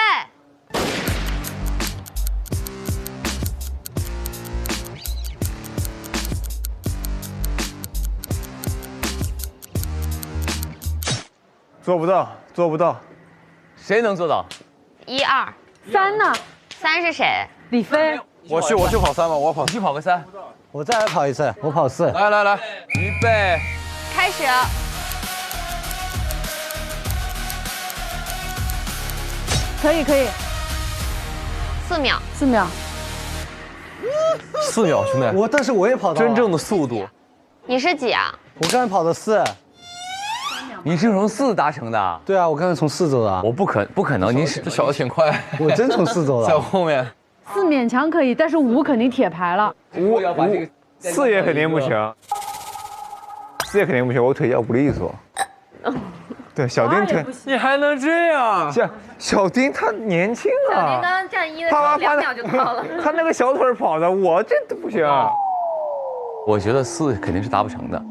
做不到。谁能做到？1、2、3呢？3是谁？李飞。我去跑3吧，我跑。你去跑个3。我再来跑一次，我跑4。来，预备，开始。可以。4秒。 4秒。 4秒，兄弟。但是我也跑到了。真正的速度。你是几啊？我刚才跑的4。你是从4达成的？对啊，我刚才从4走的。我不可能，你是这小的挺快。我真从4走的。在后面。 4勉强可以，但是5肯定铁牌了。 4也肯定不行。4也肯定不行，我腿脚不利索。对，小丁腿，你还能这样？小丁他年轻啊。小丁刚刚站1的时候2秒就到了。他那个小腿跑的，我这都不行。我觉得4肯定是达不成的。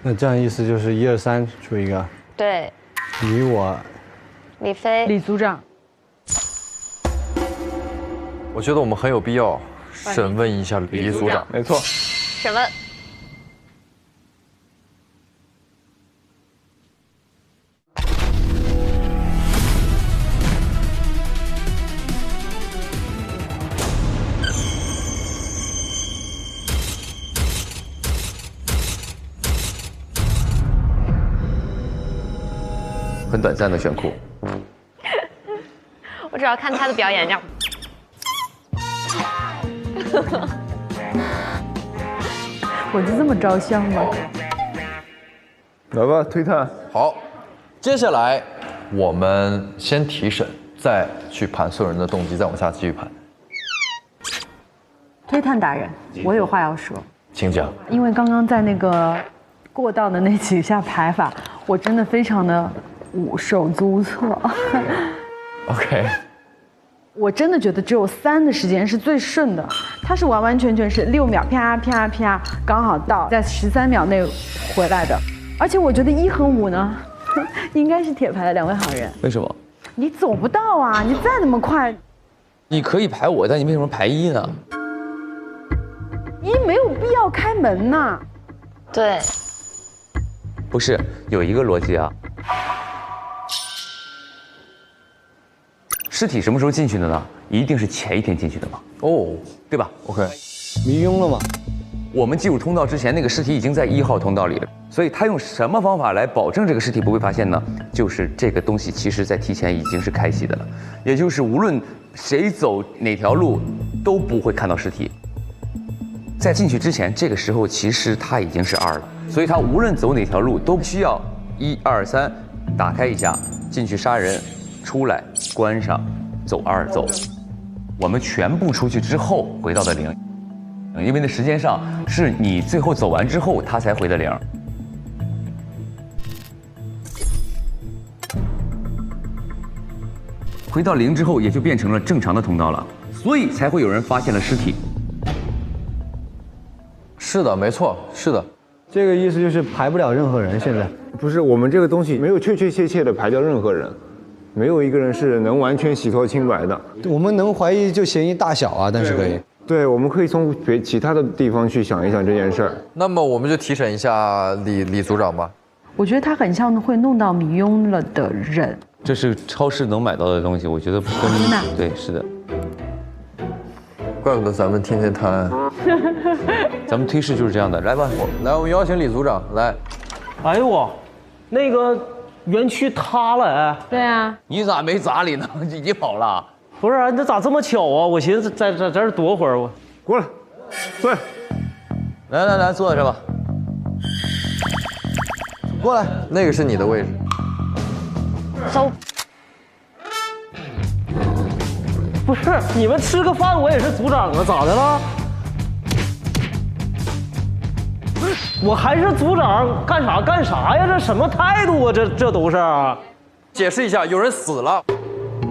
那这样意思就是1、2、3出一个。对。你我。李飞。李组长。我觉得我们很有必要审问一下李组长。没错。审问。很短暂的炫酷。我主要看他的表演，这样。我就这么招香吗？来吧，推探。好，接下来我们先提审，再去盘所有人的动机，再往下继续盘。推探大人，我有话要说。请讲。因为刚刚在那个过道的那几下排法，我真的非常的手足无措。OK。我真的觉得只有3的时间是最顺的，它是完完全全是6秒啪啪啪刚好到，在13秒内回来的。而且我觉得1和5呢，应该是铁牌的2位好人。为什么？你走不到啊！你再那么快，你可以排我，但你为什么排1呢？1没有必要开门呐。对。不是，有一个逻辑啊。尸体什么时候进去的呢？一定是前一天进去的嘛。哦，对吧 ？OK。迷晕了吗？我们进入通道之前，那个尸体已经在1号通道里了。所以他用什么方法来保证这个尸体不被发现呢？就是这个东西其实在提前已经是开启的了，也就是无论谁走哪条路都不会看到尸体。在进去之前，这个时候其实他已经是2了，所以他无论走哪条路都需要1、2、3打开一下，进去杀人，出来关上，走2走。我们全部出去之后回到的0，因为那时间上是你最后走完之后他才回的0。回到0之后，也就变成了正常的通道了，所以才会有人发现了尸体。是的，没错，是的。这个意思就是排不了任何人。现在不是，我们这个东西没有确确切切的排掉任何人，没有一个人是能完全洗脱清白的。我们能怀疑就嫌疑大小啊，但是可以。对，我们可以从其他的地方去想一想这件事儿。那么我们就提审一下李组长吧。我觉得他很像会弄到迷晕了的人。这是超市能买到的东西，我觉得不跟。真的？对，是的。怪不得咱们天天贪。咱们推事就是这样的，来吧，我们邀请李组长来。哎呦我，那个园区塌了哎。对啊。你咋没砸里呢？你跑了？不是啊，这咋这么巧啊？我寻思在这儿躲会儿，我过来，坐下。来，坐在这吧。过来，那个是你的位置。走。不是，你们吃个饭，我也是组长啊，咋的了？不是，我还是组长，干啥呀？这什么态度啊？这都是。解释一下，有人死了，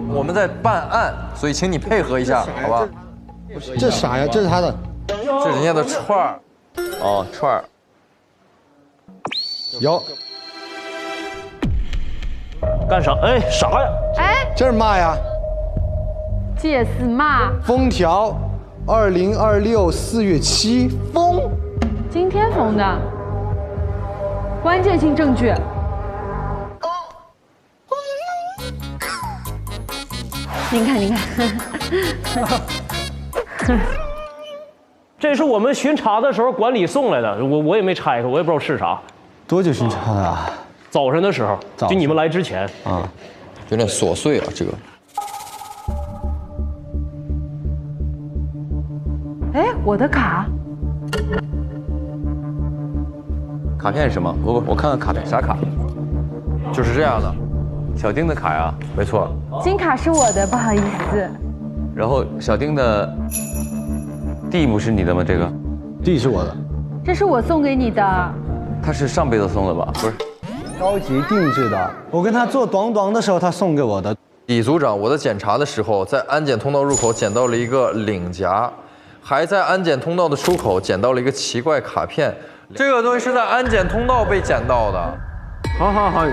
我们在办案，所以请你配合一下，好吧？这啥呀？这是他的。这是人家的串儿。哦，串儿。有。干啥？哎，啥呀？哎，这是嘛呀？这是嘛？封条，2026 4月7封。今天封的。关键性证据。您看。这是我们巡查的时候管理送来的，我也没拆开，我也不知道是啥。多久巡查的啊？早晨的时候，就你们来之前啊，有点琐碎啊，这个。哎，我的卡。卡片是什么？我看看卡片，啥卡？就是这样的，小丁的卡呀，没错。金卡是我的，不好意思。然后小丁的 D 不是你的吗？这个 D 是我的。这是我送给你的。他是上辈子送的吧？不是。高级定制的，我跟他做短短的时候，他送给我的。李组长，我在检查的时候，在安检通道入口捡到了一个领夹，还在安检通道的出口捡到了一个奇怪卡片。这个东西是在安检通道被捡到的。好，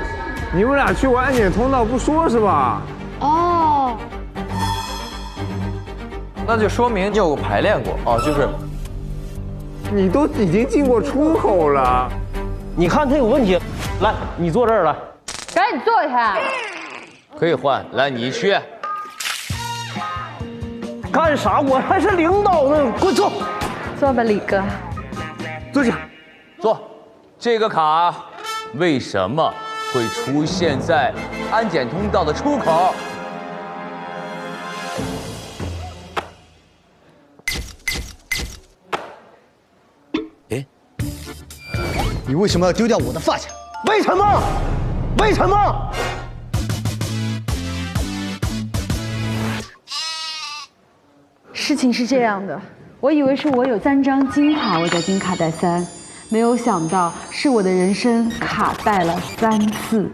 你们俩去过安检通道不说是吧？哦。那就说明你有排练过啊，就是。你都已经进过出口了。你看他有问题，来，你坐这儿来，赶紧坐下。可以换，来你去。干啥？我还是领导呢，给我坐。坐吧，李哥。坐下。坐。这个卡为什么会出现在安检通道的出口？你为什么要丢掉我的发卡？为什么？为什么？事情是这样的，我以为是我有3张金卡，我叫金卡带3，没有想到是我的人生卡带了3次。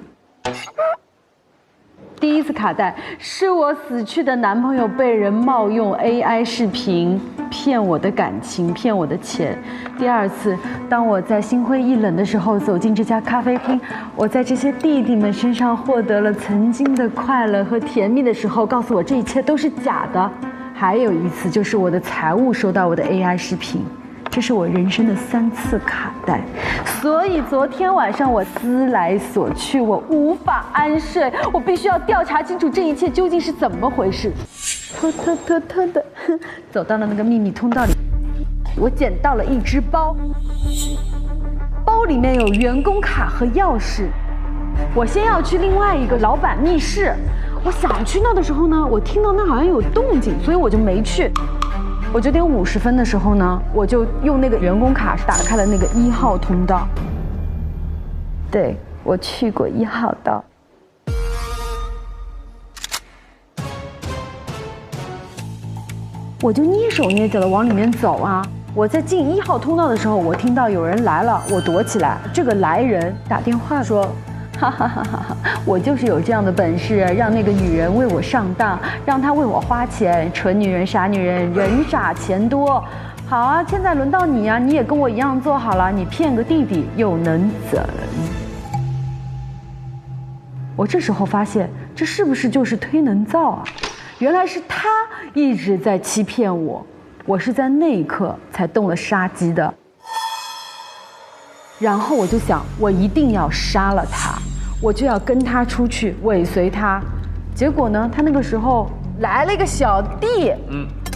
第一次卡带是我死去的男朋友被人冒用 AI 视频骗我的感情，骗我的钱。第二次，当我在心灰意冷的时候走进这家咖啡厅，我在这些弟弟们身上获得了曾经的快乐和甜蜜的时候，告诉我这一切都是假的。还有一次，就是我的财务收到我的 AI 视频。这是我人生的3次卡带，所以昨天晚上我思来所去，我无法安睡，我必须要调查清楚这一切究竟是怎么回事。偷的走到了那个秘密通道里，我捡到了一只包，包里面有员工卡和钥匙。我先要去另外一个老板密室，我想去那的时候呢，我听到那好像有动静，所以我就没去。我9点50分的时候呢，我就用那个员工卡打开了那个1号通道。对，我去过1号道。我就蹑手蹑脚的往里面走啊。我在进1号通道的时候，我听到有人来了，我躲起来。这个来人打电话说，哈哈哈哈！我就是有这样的本事，让那个女人为我上当，让她为我花钱。蠢女人，傻女人，人傻钱多。好啊，现在轮到你啊，你也跟我一样做好了，你骗个弟弟又能怎？我这时候发现，这是不是就是推能造啊？原来是他一直在欺骗我，我是在那一刻才动了杀机的。然后我就想，我一定要杀了他，我就要跟他出去尾随他。结果呢，他那个时候来了一个小弟，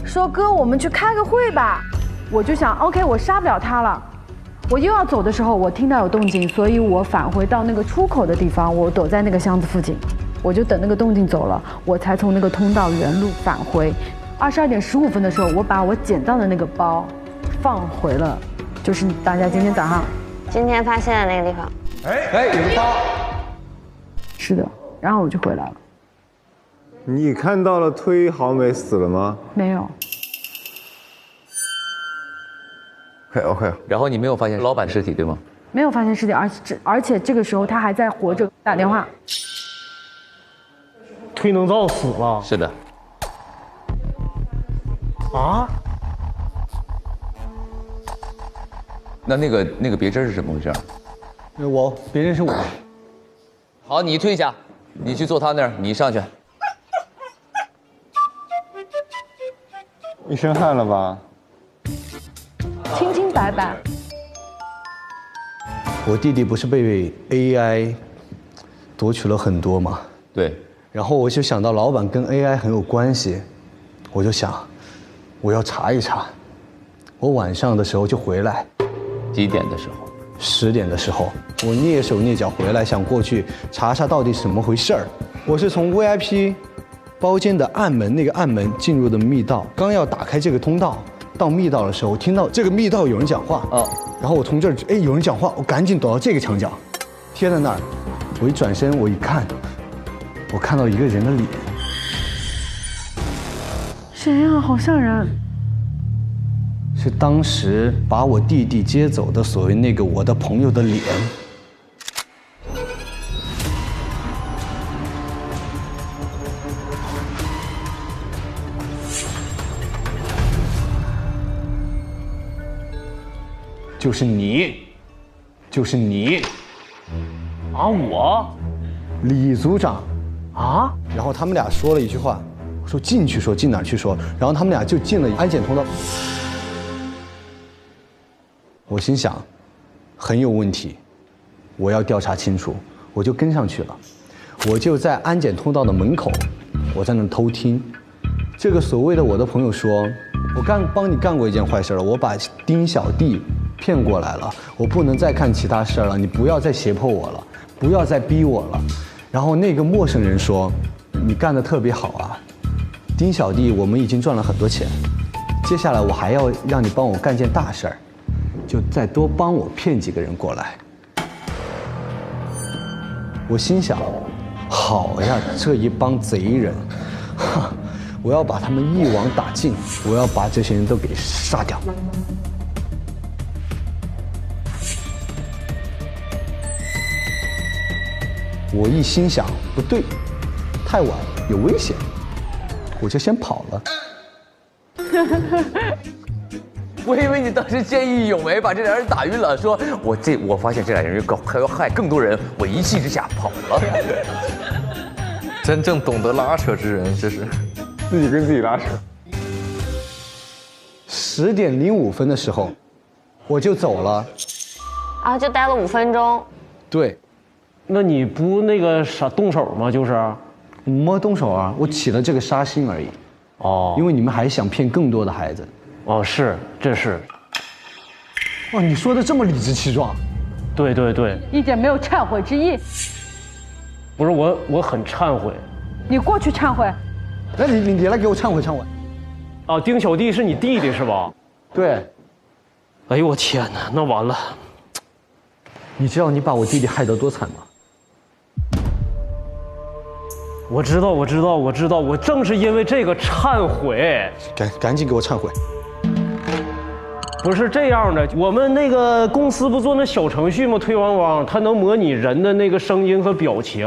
说哥，我们去开个会吧。我就想 OK， 我杀不了他了。我又要走的时候，我听到有动静，所以我返回到那个出口的地方，我躲在那个箱子附近，我就等那个动静走了，我才从那个通道原路返回。22点15分的时候，我把我捡到的那个包放回了，就是大家今天早上今天发现的那个地方。哎，有个包。是的，然后我就回来了。你看到了推好美死了吗？没有。OK， 然后你没有发现老板尸体对吗？没有发现尸体，而且这个时候他还在活着，打电话。推能造死了。是的。啊？那个别针是什么回事？别针是我。好，你退下，你去坐他那儿，你上去。一身汗了吧？清清白白。我弟弟不是被 AI 夺取了很多吗？对。然后我就想到老板跟 AI 很有关系，我就想，我要查一查。我晚上的时候就回来。几点的时候？10点的时候，我蹑手蹑脚回来，想过去查查到底怎么回事儿。我是从 VIP 包间的暗门那个暗门进入的密道，刚要打开这个通道。到密道的时候，听到这个密道有人讲话然后我从这儿有人讲话，我赶紧躲到这个墙角，贴在那儿。我一转身，我一看，我看到一个人的脸。谁呀？好像人。是当时把我弟弟接走的所谓那个我的朋友的脸。就是你，就是你，啊，我，李组长，啊，然后他们俩说了一句话，我说进去说，进哪儿去说，然后他们俩就进了安检通道。我心想，很有问题，我要调查清楚，我就跟上去了，我就在安检通道的门口，我在那偷听，这个所谓的我的朋友说，我帮你干过一件坏事了，我把丁小弟骗过来了，我不能再干其他事了，你不要再胁迫我了，不要再逼我了。然后那个陌生人说，你干得特别好啊，丁小弟，我们已经赚了很多钱，接下来我还要让你帮我干件大事儿，就再多帮我骗几个人过来。我心想，好呀，这一帮贼人，我要把他们一网打尽，我要把这些人都给杀掉。我一心想，不对，太晚，有危险，我就先跑了。我以为你当时见义勇为，把这俩人打晕了，说我发现这俩人还要害更多人，我一气之下跑了。真正懂得拉扯之人，这是自己跟自己拉扯。10点05分的时候，我就走了。啊，就待了5分钟。对。那你不那个啥动手吗？就是，没动手啊，我起了这个杀心而已。哦，因为你们还想骗更多的孩子。哦，是，这是。哇，你说的这么理直气壮。对对对。一点没有忏悔之意。不是我很忏悔。你过去忏悔。那你来给我忏悔忏悔。啊，丁小弟是你弟弟是吧？对。哎呦我天哪，那完了。你知道你把我弟弟害得多惨吗？我知道，我正是因为这个忏悔，赶紧给我忏悔。不是这样的，我们那个公司不做那小程序吗？推汪汪，它能模拟人的那个声音和表情。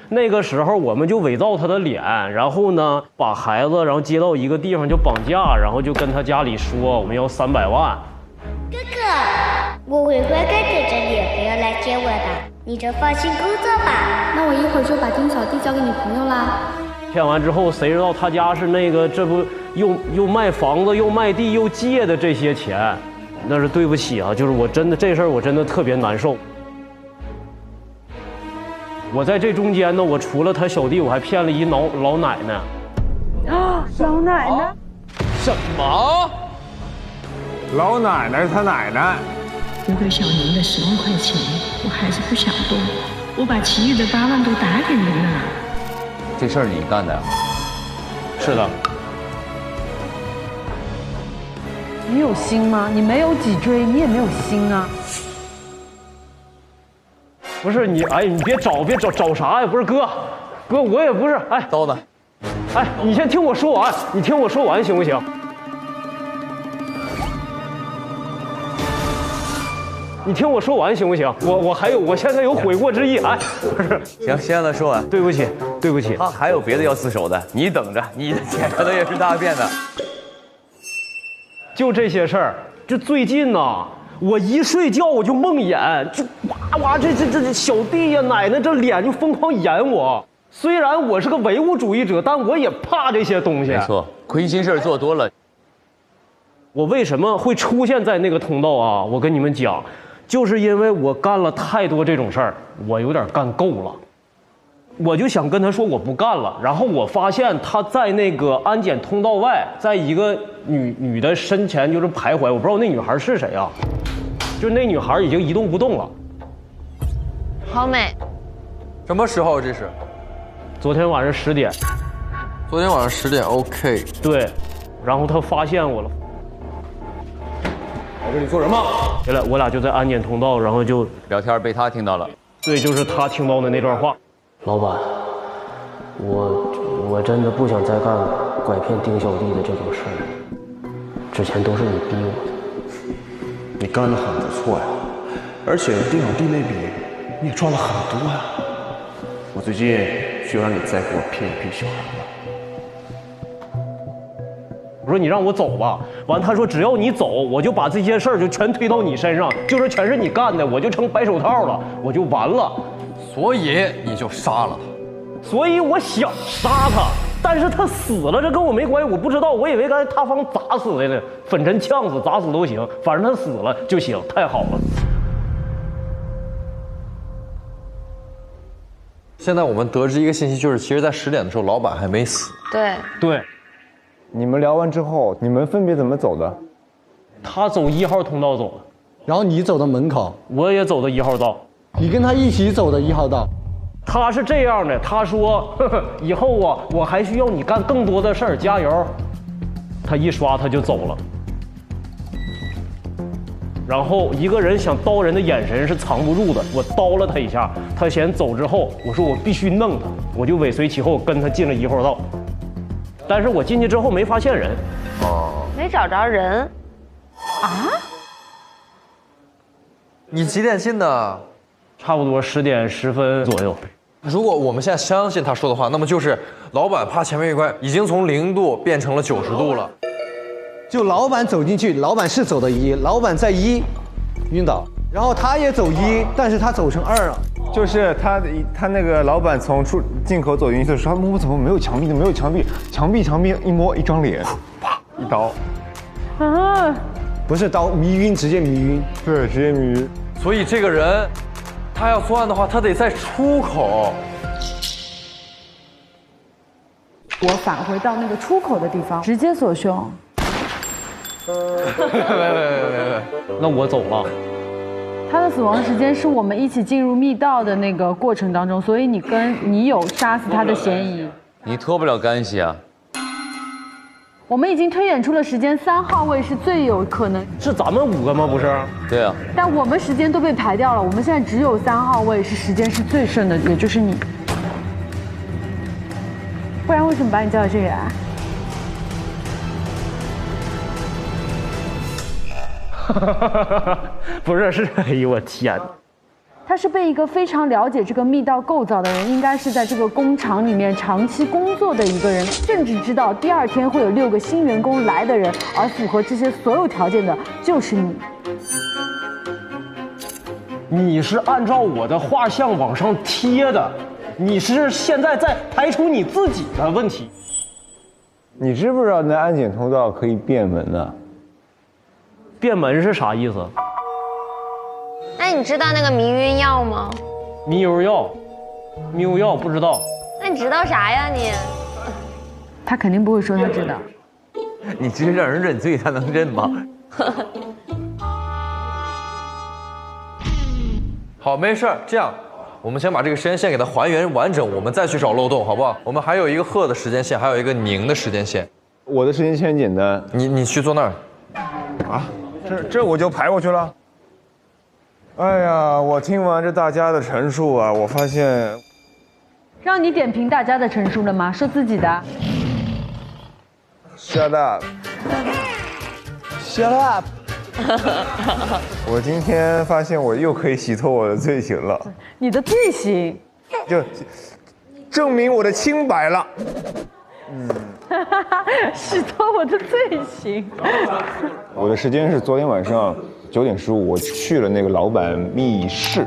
那个时候我们就伪造他的脸，然后呢把孩子然后接到一个地方就绑架，然后就跟他家里说我们要300万。哥哥，我会乖乖等着你朋友来接我的，你就放心工作吧。那我一会儿就把丁小弟交给你朋友啦。骗完之后，谁知道他家是那个，这不又卖房子又卖地又借的这些钱，那是对不起啊，就是我真的这事儿我真的特别难受。我在这中间呢，我除了他小弟，我还骗了一老奶奶。啊，老奶奶。什么？老奶奶是他奶奶。不给小宁的10万块钱，我还是不想动。我把其余的8万都打给您了。这事儿你干的呀？是的。你有心吗？你没有脊椎，你也没有心啊。不是你，哎，你别找啥呀？不是哥，我也不是，哎，刀呢？哎，你先听我说完，你听我说完行不行？你听我说完行不行？我现在有悔过之意，哎，不是，行，先让他说完。对不起，对不起。他还有别的要自首的，你等着，你的钱可能也是大便的。就这些事儿，就最近呢，我一睡觉我就梦魇，就哇这小弟呀奶奶这脸就疯狂演我。虽然我是个唯物主义者，但我也怕这些东西。没错，亏心事做多了。我为什么会出现在那个通道啊？我跟你们讲，就是因为我干了太多这种事儿，我有点干够了。我就想跟他说我不干了，然后我发现他在那个安检通道外，在一个女的身前就是徘徊，我不知道那女孩是谁啊，就那女孩已经一动不动了。好美。什么时候这是？昨天晚上10点。昨天晚上10点 ，OK。对，然后他发现我了。在这里做什么？我俩就在安检通道，然后就聊天，被他听到了。对，就是他听到的那段话。老板，我真的不想再干拐骗丁小弟的这种事儿。之前都是你逼我的。你干得很不错呀，而且丁小弟那笔你也赚了很多呀。我最近需要让你再给我骗一批小孩子。我说你让我走吧，完他说只要你走，我就把这些事儿就全推到你身上，就说全是你干的，我就成白手套了，我就完了。所以你就杀了他。所以我想杀他，但是他死了，这跟我没关系，我不知道，我以为刚才塌方砸死的呢，粉尘呛死、砸死都行，反正他死了就行，太好了。现在我们得知一个信息，就是其实在10点的时候，老板还没死。对。你们聊完之后，你们分别怎么走的？他走1号通道走的，然后你走到门口，我也走的1号道。你跟他一起走的1号道。他是这样的，他说呵呵以后啊，我还需要你干更多的事儿，加油。他一刷他就走了。然后一个人想刀人的眼神是藏不住的，我刀了他一下，他先走之后，我说我必须弄他，我就尾随其后跟他进了1号道。但是我进去之后没发现人，没找着人，啊？你几点进的？差不多10点10分左右。如果我们现在相信他说的话，那么就是老板怕前面一关已经从0度变成了90度了。就老板走进去，老板是走的1，老板在1晕倒，然后他也走1，但是他走成2了。就是他那个老板从进口走进去的时候，他摸怎么没有墙壁的，没有墙壁一摸一张脸，啪一刀。啊，不是刀，迷晕，直接迷晕。对，直接迷晕。所以这个人，他要作案的话，他得在出口。我返回到那个出口的地方，直接锁胸。没，那我走了。他的死亡时间是我们一起进入密道的那个过程当中，所以你有杀死他的嫌疑。你脱不了干系啊。我们已经推演出了时间，3号位是最有可能。是咱们5个吗？不是。对啊。但我们时间都被排掉了，我们现在只有3号位是时间是最顺的，也就是你。不然为什么把你叫到这里来？不是，哎呦我天！他是被一个非常了解这个密道构造的人，应该是在这个工厂里面长期工作的一个人，甚至知道第2天会有6个新员工来的人，而符合这些所有条件的就是你。你是按照我的画像往上贴的，你是现在在排除你自己的问题。你知不知道那安检通道可以变门呢？变门是啥意思？那你知道那个迷晕药吗？迷油药不知道。那你知道啥呀你？他肯定不会说他知道。你直接让人认罪，他能认吗？好，没事儿，这样，我们先把这个时间线给它还原完整，我们再去找漏洞，好不好？我们还有一个贺的时间线，还有一个宁的时间线。我的时间线很简单，你去坐那儿。啊，这我就排过去了。哎呀，我听完这大家的陈述啊，我发现。让你点评大家的陈述了吗？说自己的。Shut up. Shut up. 我今天发现我又可以洗脱我的罪行了。你的罪行？就证明我的清白了。洗脱我的罪行。我的时间是昨天晚上9点15，我去了那个老板密室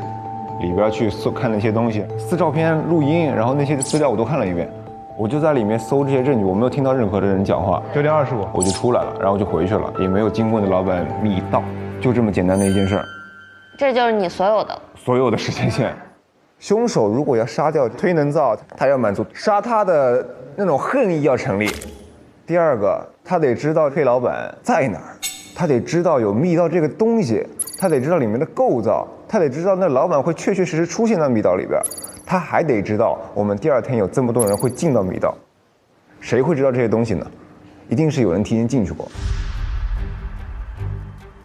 里边去看那些东西，撕照片、录音，然后那些资料我都看了一遍。我就在里面搜这些证据，我没有听到任何的人讲话。9点25，我就出来了，然后我就回去了，也没有经过那老板密道，就这么简单的一件事儿。这就是你所有的时间线。凶手如果要杀掉忒能造，他要满足杀他的那种恨意要成立。第二个，他得知道忒老板在哪儿，他得知道有密道这个东西，他得知道里面的构造，他得知道那老板会确确实实出现在密道里边。他还得知道我们第二天有这么多人会进到密道，谁会知道这些东西呢？一定是有人提前进去过。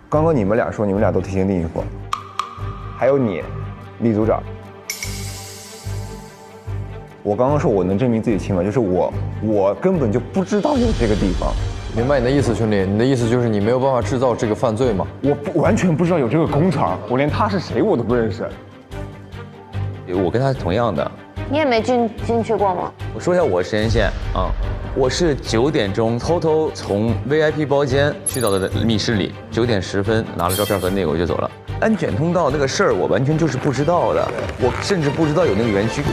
刚刚你们俩说你们俩都提前进去过，还有你，李组长。我刚刚说我能证明自己清白，就是我根本就不知道有这个地方。明白你的意思，兄弟，你的意思就是你没有办法制造这个犯罪吗？我完全不知道有这个工厂，我连他是谁我都不认识。我跟他是同样的。你也没进去过吗？我说一下我的时间线啊，我是9点钟偷偷从 VIP 包间去到的密室里，9点10分拿了照片和那个我就走了。安检通道那个事儿我完全就是不知道的，我甚至不知道有那个园区。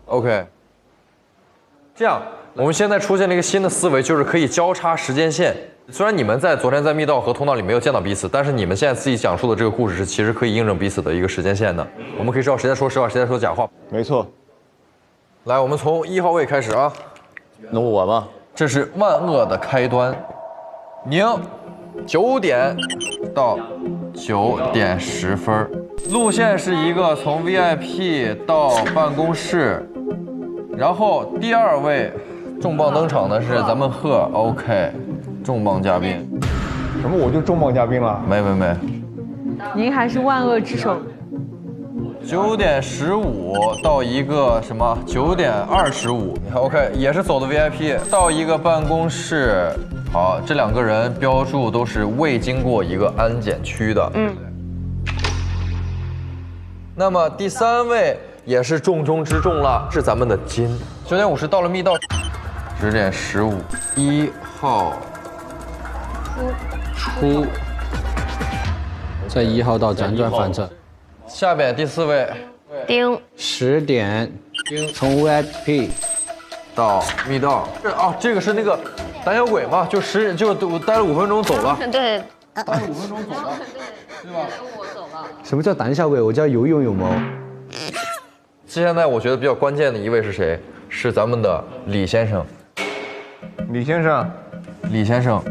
OK， 这样我们现在出现了一个新的思维，就是可以交叉时间线。虽然你们昨天在密道和通道里没有见到彼此，但是你们现在自己讲述的这个故事是其实可以印证彼此的一个时间线的。我们可以知道谁在说实话，谁在说假话。没错。来，我们从1号位开始啊。那我吧，这是万恶的开端。宁，9点到9点10分，路线是一个从 VIP 到办公室，然后第2位重磅登场的是咱们贺 OK。重磅嘉宾，什么我就重磅嘉宾了？没，您还是万恶之首。9点15到一个什么9点25，你看 OK 也是走的 VIP 到一个办公室。好，这2个人标注都是未经过一个安检区的。那么第3位也是重中之重了，是咱们的金。9点50到了密道。10点15，1号。出，在1号道辗转反侧。下边第4位，丁。10点，从 VIP 到密道。这个是那个胆小鬼嘛？就待了5分钟走了。对，待了5分钟走了，对吧？我走了。什么叫胆小鬼？我叫有勇有谋。现在我觉得比较关键的一位是谁？是咱们的李先生。李先生，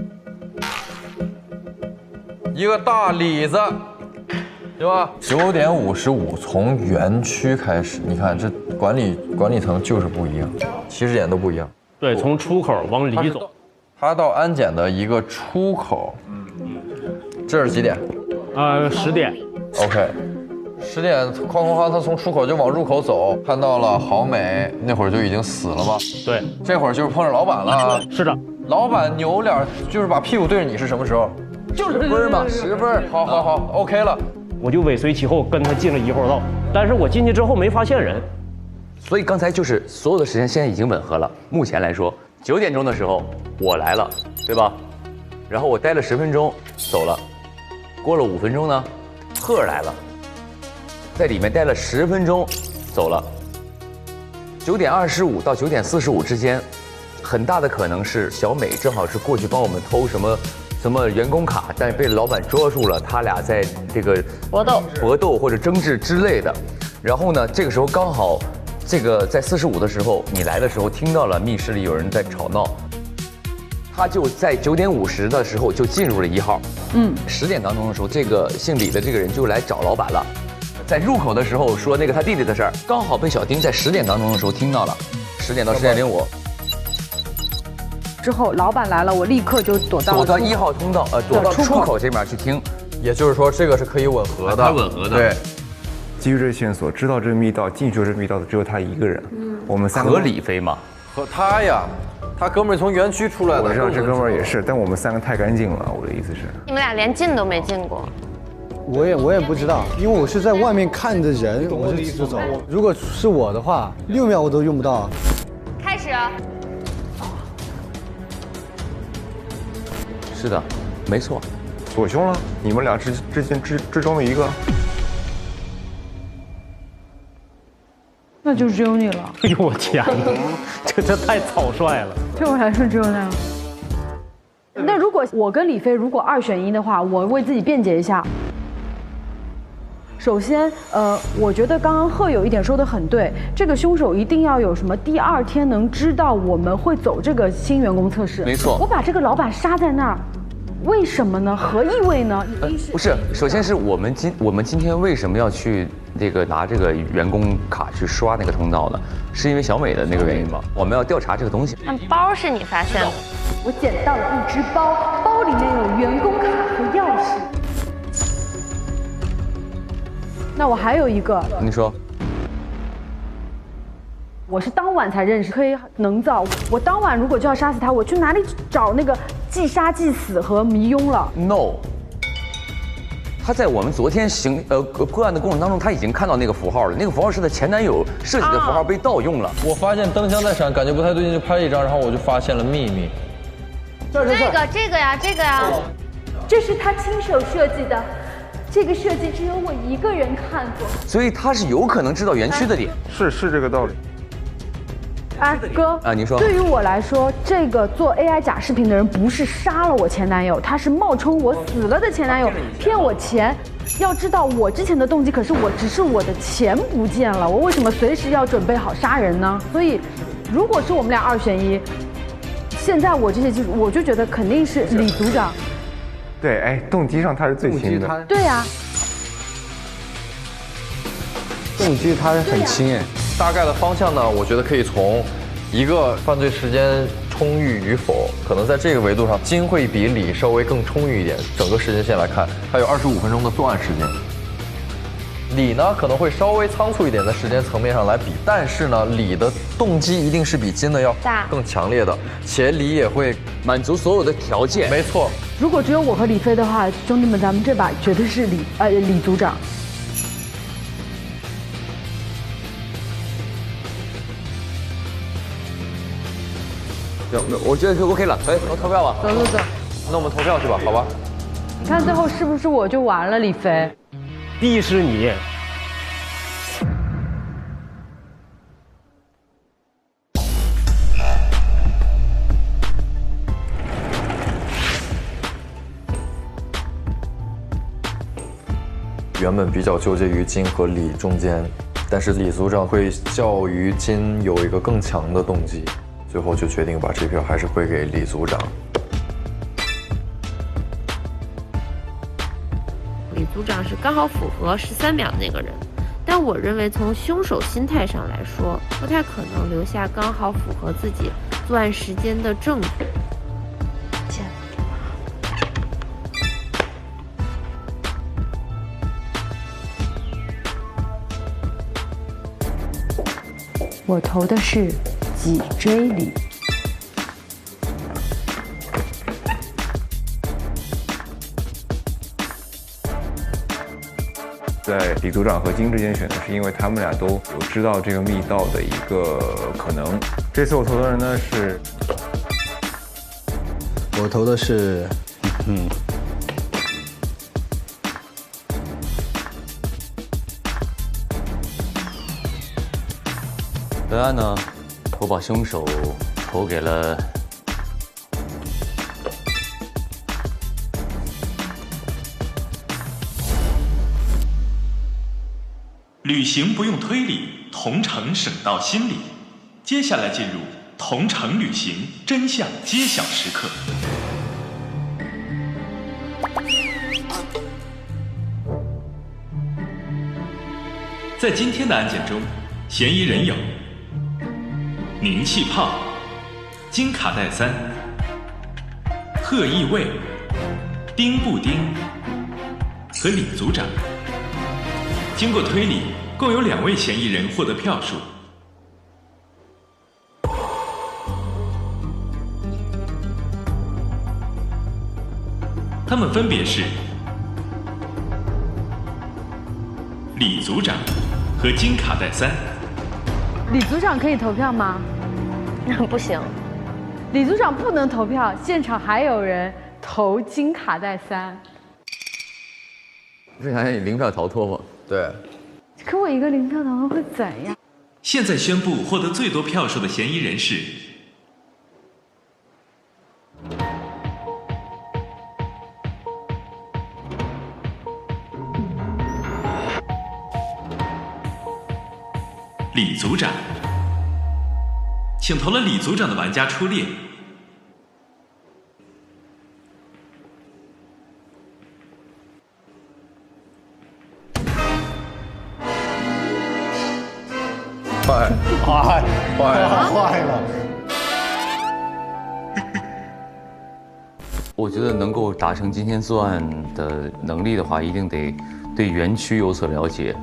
一个大李子，对吧？9点55从园区开始，你看这管理层就是不一样，起始点都不一样。对，从出口往里走。他到安检的一个出口，这是几点？10点。OK。10点，哐，他从出口就往入口走，看到了郝美，那会儿就已经死了嘛。对，这会儿就是碰上老板了。是的，老板扭脸就是把屁股对着你是什么时候？10分嘛，10分。好 ，OK 了。我就尾随其后跟他进了1号道，但是我进去之后没发现人。所以刚才就是所有的时间现在已经吻合了。目前来说，9点钟的时候我来了，对吧？然后我待了10分钟走了，过了5分钟呢，贺来了。在里面待了10分钟，走了。9点25到9点45之间，很大的可能是小美正好是过去帮我们偷什么员工卡，但是被老板捉住了，他俩在这个搏斗或者争执之类的。然后呢，这个时候刚好这个在45的时候，你来的时候听到了密室里有人在吵闹，他就在9点50的时候就进入了1号。10点当中的时候，这个姓李的这个人就来找老板了，在入口的时候说那个他弟弟的事儿，刚好被小丁在10点当中的时候听到了，10点到10点05。之后老板来了，我立刻就躲到1号通道，躲到出口这边去听。也就是说，这个是可以吻合的，它吻合的。对。基于这线索，知道这个密道、进去这个密道的只有他一个人。我们3个和李飞嘛，和他呀，他哥们儿从园区出来的。我知道这哥们儿也是，但我们3个太干净了。我的意思是，你们俩连进都没进过。我也不知道，因为我是在外面看着人，我就走。如果是我的话，6秒我都用不到。开始。是的，没错。左凶了，你们俩之中的一个。那就只有你了。哎呦我天哪，这太草率了。对我来说只有那样。那如果我跟李飞如果2选1的话，我为自己辩解一下。首先，我觉得刚刚贺有一点说得很对，这个凶手一定要有什么第2天能知道我们会走这个新员工测试。没错。我把这个老板杀在那儿，为什么呢？何意味呢？不是，首先是我们今天为什么要去拿这个员工卡去刷那个通道呢？是因为小美的那个原因吗？我们要调查这个东西。但包是你发现的。我捡到了一只包，包里面有员工卡和钥匙。那我还有一个。你说。我是当晚才认识，可以能造。我当晚如果就要杀死他，我去哪里找那个既杀既死和迷庸了 ？No。他在我们昨天破案的过程当中，他已经看到那个符号了。那个符号是他前男友设计的符号，被盗用了。我发现灯箱在闪，感觉不太对劲，就拍了一张，然后我就发现了秘密。这个呀，这是他亲手设计的，这个设计只有我一个人看过。所以他是有可能知道园区的点。是这个道理。哥，你说。对于我来说，这个做 AI 假视频的人不是杀了我前男友，他是冒充我死了的前男友骗我钱。要知道我之前的动机可是只是我的钱不见了，我为什么随时要准备好杀人呢？所以，如果是我们俩2选1，现在我这些技术，我就觉得肯定是李组长。对，动机上他是最轻的。对呀。动机他很轻哎。大概的方向呢，我觉得可以从一个犯罪时间充裕与否，可能在这个维度上，金会比李稍微更充裕一点。整个时间线来看，还有25分钟的作案时间。李呢可能会稍微仓促一点，在时间层面上来比，但是呢，李的动机一定是比金的要更强烈的，且李也会满足所有的条件。没错。如果只有我和李飞的话，兄弟们，咱们这把绝对是李组长。我觉得是 OK 了，可以投票吧。走。那我们投票去吧，好吧？你看最后是不是我就完了，李飞？必是你。原本比较纠结于金和李中间，但是李组长会较于金有一个更强的动机。最后就决定把这票还是归给李组长。李组长是刚好符合13秒那个人，但我认为从凶手心态上来说，不太可能留下刚好符合自己作案时间的证据。我投的是脊椎李。在李组长和金之间选的是因为他们俩都有知道这个密道的一个可能。这次我投的人呢是，我投的是，本案呢，我把凶手投给了旅行不用推理，投同城省道心理。接下来进入同城旅行真相揭晓时刻。在今天的案件中，嫌疑人有宁气泡、金卡戴珊、贺义卫、丁布丁和李组长。经过推理，共有2位嫌疑人获得票数。他们分别是李组长和金卡戴珊。李组长可以投票吗？不行。李组长不能投票，现场还有人投金卡戴珊。为啥你0票逃脱吗？对。可我一个0票逃脱会怎样？现在宣布获得最多票数的嫌疑人是李组长。请投了李组长的玩家出列。坏了！我觉得能够达成今天作案的能力的话，一定得对园区有所了解，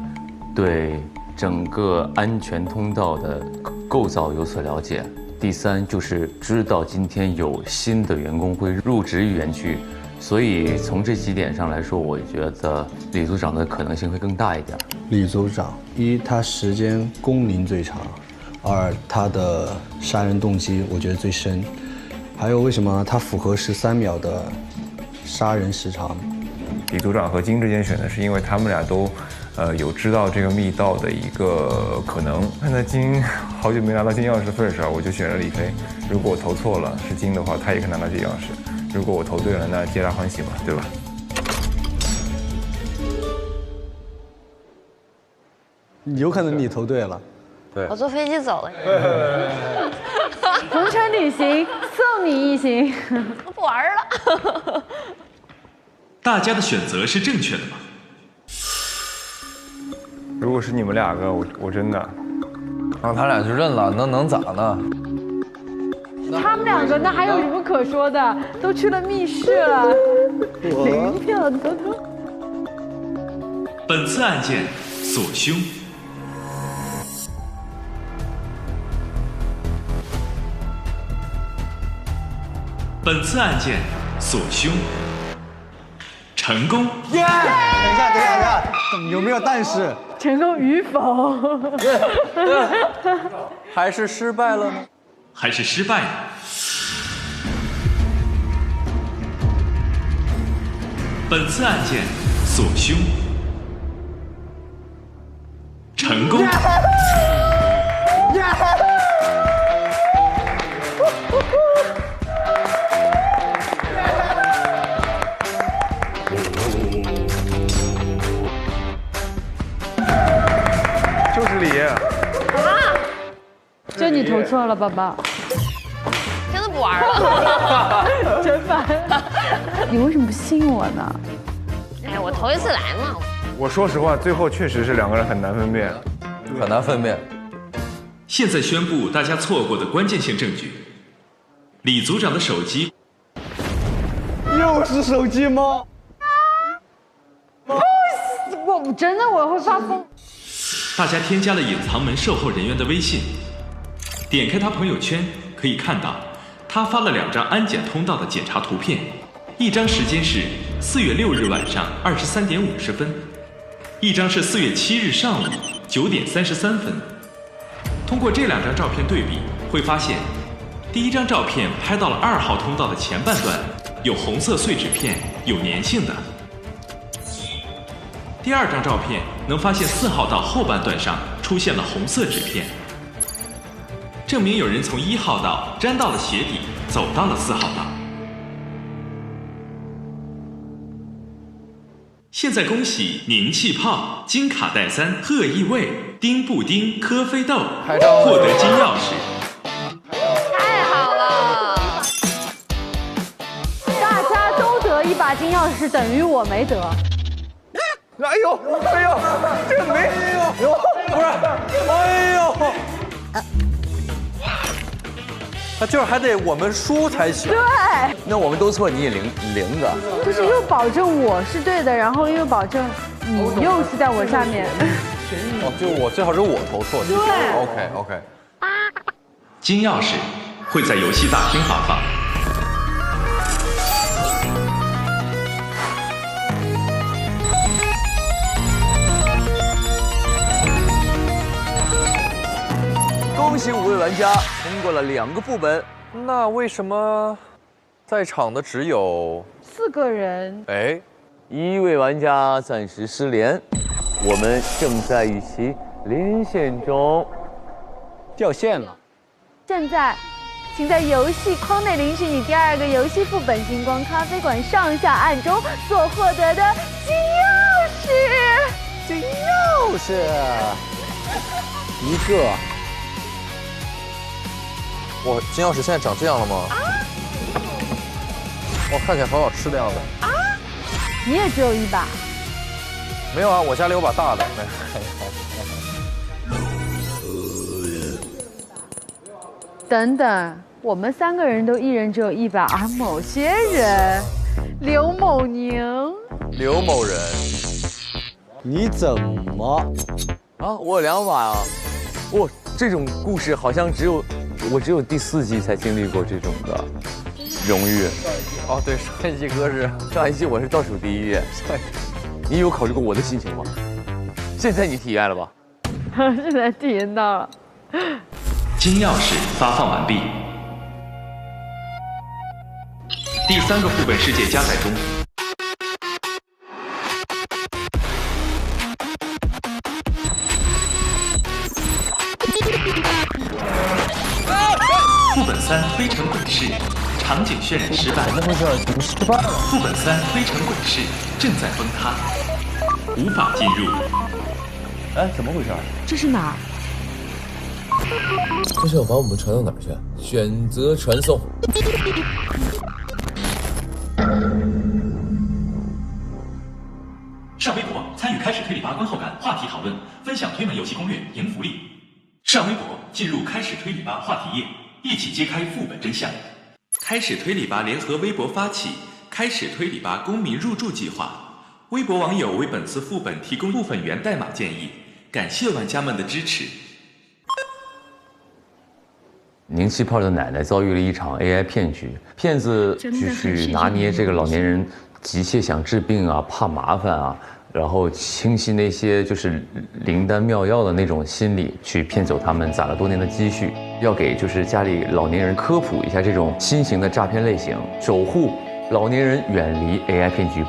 对整个安全通道的构造有所了解。第3就是知道今天有新的员工会入职于园区，所以从这几点上来说，我觉得李组长的可能性会更大一点。李组长，一他时间工龄最长，2他的杀人动机我觉得最深，还有为什么他符合13秒的杀人时长？李组长和金之间选的是因为他们俩都有知道这个密道的一个可能。看在金好久没拿到金钥匙的份上，我就选了李飞。如果我投错了是金的话，他也可以拿到这钥匙；如果我投对了，那皆大欢喜嘛，对吧？有可能你投对了。对，我坐飞机走了。同城旅行送你一行。我不玩了。大家的选择是正确的吗？如果是你们2个，我真的，让他俩就认了，能咋呢？他们2个那还有什么可说的？都去了密室了，0票投脱。本次案件锁凶。本次案件锁凶成功。等一下，有没有但是？成功与否？还是失败了呢？还是失败呢？本次案件锁凶成功。就是李。就你投错了，宝宝。真的不玩了。真烦。你为什么不信我呢？哎，我头一次来嘛。我说实话，最后确实是2个人很难分辨，很难分辨。现在宣布大家错过的关键性证据：李组长的手机。又是手机吗？我真的我会发疯。大家添加了隐藏门售后人员的微信，点开他朋友圈可以看到，他发了2张安检通道的检查图片，一张时间是4月6日晚上23点50分，一张是4月7日上午9点33分。通过这2张照片对比，会发现，第1张照片拍到了2号通道的前半段有红色碎纸片，有粘性的。第2张照片能发现4号道后半段上出现了红色纸片，证明有人从1号道沾到了鞋底，走到了4号道。现在恭喜宁气泡、金卡戴珊、贺义卫丁布丁科菲豆，获得金钥匙。太好了！大家都得一把金钥匙，等于我没得。哎呦，这个没有，不是，哎呦，他就是还得我们输才行。对，那我们都错，你也零个。就是又保证我是对的，然后又保证你又是在我下面。哦，就我最好是我投错。对 ，OK。金钥匙会在游戏大厅发放。恭喜5位玩家通过了2个副本。那为什么在场的只有4个人？哎，1位玩家暂时失联，我们正在与其连线中。掉线了。现在，请在游戏框内领取你第2个游戏副本《星光咖啡馆上下暗》中所获得的金钥匙。金钥匙1个。哇，金钥匙现在长这样了吗？哇，看起来好好吃的样子。你也只有1把？没有啊，我家里有把大的。等等，我们3个人都一人只有1把，而某些人，刘某宁、刘某人，你怎么啊？我有2把啊！哇，这种故事好像只有第4季才经历过这种的荣誉。哦，对，上一季哥是上一季我是倒数第1。你有考虑过我的心情吗？现在你体验了吧？现在体验到了。金钥匙发放完毕。第3个副本世界加载中。副本3推成滚石，场景渲染失败。怎么回事？怎么失败了？副本3推成滚石，正在崩塌，无法进入。哎，怎么回事？这是哪儿？这是要把我们传到哪儿去？选择传送。上微博参与开始推理8观后感话题讨论，分享推门游戏攻略，赢福利。上微博进入开始推理8话题页，一起揭开副本真相。开始推理8联合微博发起开始推理8公民入驻计划，微博网友为本次副本提供部分源代码建议，感谢玩家们的支持。宁气泡的奶奶遭遇了一场 AI 骗局，骗子去拿捏这个老年人急切想治病啊、怕麻烦啊，然后清晰那些就是灵丹妙药的那种心理，去骗走他们攒了多年的积蓄，要给就是家里老年人科普一下这种新型的诈骗类型，守护老年人远离 AI 骗局。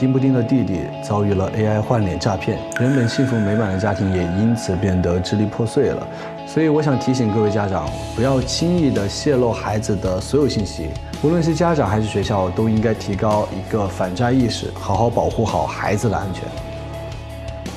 丁布丁的弟弟遭遇了 AI 换脸诈骗，原本幸福美满的家庭也因此变得支离破碎了。所以我想提醒各位家长，不要轻易的泄露孩子的所有信息，无论是家长还是学校，都应该提高一个反诈意识，好好保护好孩子的安全。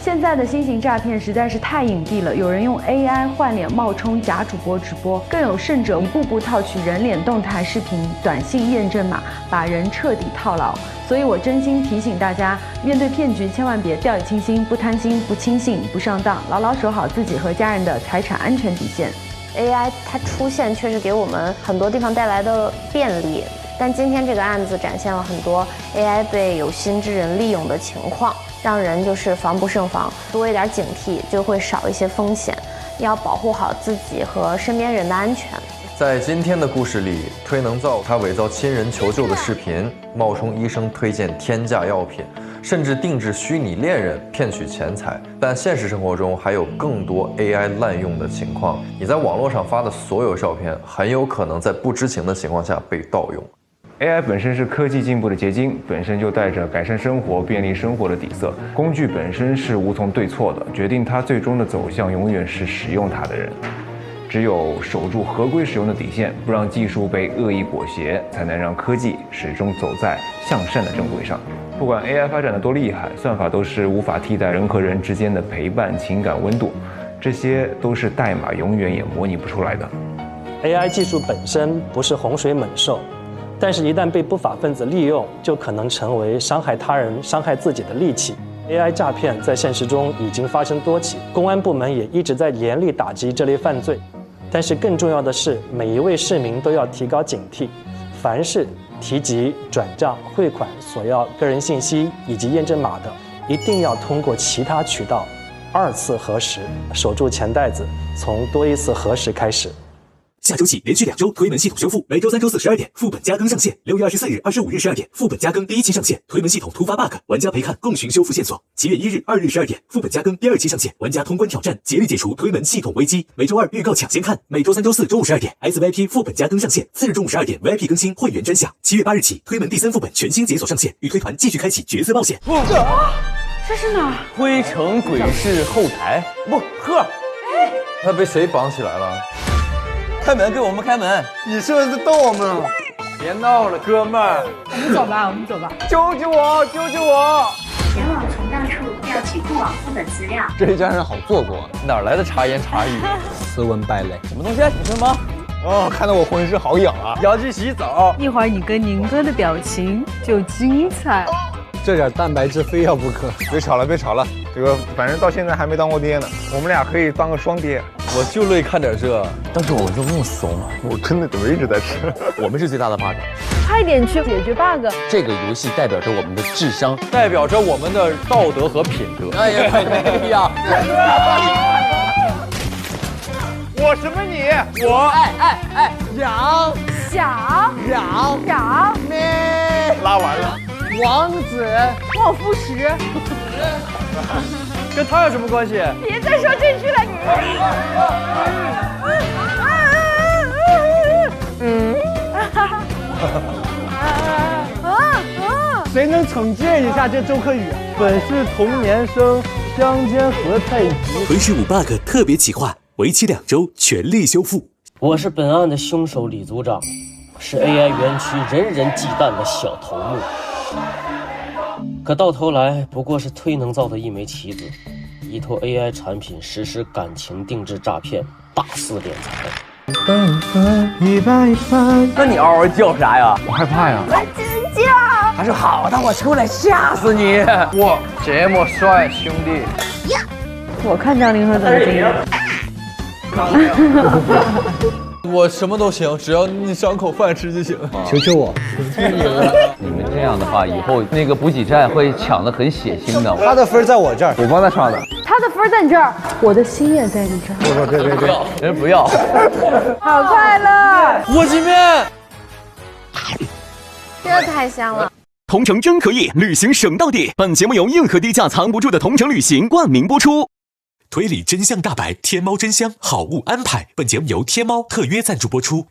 现在的新型诈骗实在是太隐蔽了，有人用 AI 换脸冒充假主播直播，更有甚者一步步套取人脸动态视频、短信验证码，把人彻底套牢。所以我真心提醒大家，面对骗局千万别掉以轻心，不贪心，不轻信，不上当，牢牢守好自己和家人的财产安全底线。AI 它出现确实给我们很多地方带来的便利，但今天这个案子展现了很多 AI 被有心之人利用的情况，让人就是防不胜防，多一点警惕就会少一些风险，要保护好自己和身边人的安全。在今天的故事里，推能造他伪造亲人求救的视频，冒充医生推荐天价药品，甚至定制虚拟恋人骗取钱财。但现实生活中还有更多 AI 滥用的情况，你在网络上发的所有照片，很有可能在不知情的情况下被盗用。AI 本身是科技进步的结晶，本身就带着改善生活、便利生活的底色。工具本身是无从对错的，决定它最终的走向永远是使用它的人。只有守住合规使用的底线，不让技术被恶意裹挟，才能让科技始终走在向善的正轨上。不管 AI 发展的多厉害，算法都是无法替代人和人之间的陪伴、情感、温度，这些都是代码永远也模拟不出来的。AI 技术本身不是洪水猛兽，但是一旦被不法分子利用，就可能成为伤害他人、伤害自己的利器。AI 诈骗在现实中已经发生多起，公安部门也一直在严厉打击这类犯罪。但是更重要的是，每一位市民都要提高警惕，凡是提及转账、汇款索要个人信息以及验证码的，一定要通过其他渠道2次核实，守住钱袋子，从多一次核实开始。下周起连续2周推门系统修复，每周3、周4 12点副本加更上线。6月24日、25日12点副本加更第1期上线，推门系统突发 bug， 玩家陪看共寻修复线索。7月1日、2日12点副本加更第2期上线，玩家通关挑战，竭力解除推门系统危机。每周2预告抢先看，每周3、周4中午12点 SVIP 副本加更上线，4日中午12点 VIP 更新会员专享。7月8日起推门第3副本全新解锁上线，与推团继续开启角色冒险。这是哪儿？灰城鬼市后台，不呵，他被谁绑起来了？开门，给我们开门！你是不是逗我们？别闹了，哥们儿。我们走吧，我们走吧。救救我！救救我！前往存档处调取过往副本资料。这一家人好做过，哪来的茶言茶语？斯文败类。什么东西？你说什么？哦，看得我浑身好痒啊！要去洗澡。一会儿你跟宁哥的表情就精彩。这点蛋白质非要不可。别吵了，别吵了，这个反正到现在还没当过爹呢，我们俩可以当个双爹。我就乐意看点这，但是我就不用怂，我真的怎么一直在吃？我们是最大的 bug， 快点去解决 bug。这个游戏代表着我们的智商，代表着我们的道德和品德。哎呀，没呀！我什么你？我痒咩？拉完了。王子望夫石，跟他有什么关系？别再说这句了，你。谁能惩戒一下这周克宇？本是同年生，相煎何太急。魂师5 bug 特别企划，为期2周全力修复。我是本案的凶手李组长，是 AI 园区人人忌惮的小头目。可到头来不过是忒能造的一枚棋子，依托 AI 产品实施感情定制诈骗，大肆敛财。那你嗷嗷叫啥呀？我害怕呀。我尖叫。他说好的，我出来吓死你！哇，这么帅，兄弟！我看张凌和怎么经历。我什么都行，只要你赏口饭吃就行。求求我！你们这样的话，以后那个补给站会抢得很血腥的。他的分在我这儿，我帮他唱的。他的分在你这儿，我的心也在你这儿。对，人不要。好快乐！我几面，这太香了。同城真可以，旅行省到底。本节目由硬核低价藏不住的同城旅行冠名播出。推理真相大白，天猫真香，好物安排。本节目由天猫特约赞助播出。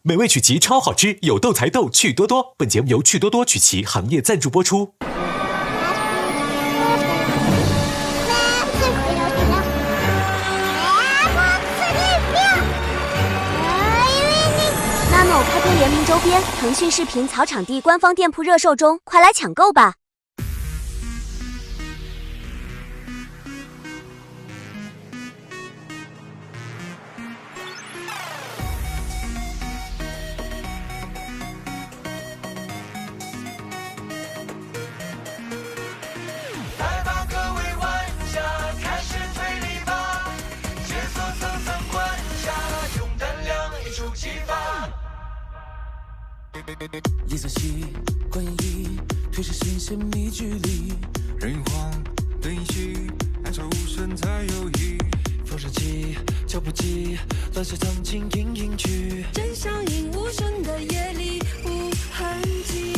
美味曲奇超好吃，有豆才豆，趣多多。本节目由趣多多曲奇行业赞助播出。妈妈，我开推联名周边，腾讯视频草场地官方店铺热售中，快来抢购吧！夜色系，观演绎，推视视线密距离，人与晃的影戏，暗潮无声才有意。风声起，脚步急，乱世藏进隐隐去，真相隐无声的夜里无痕迹，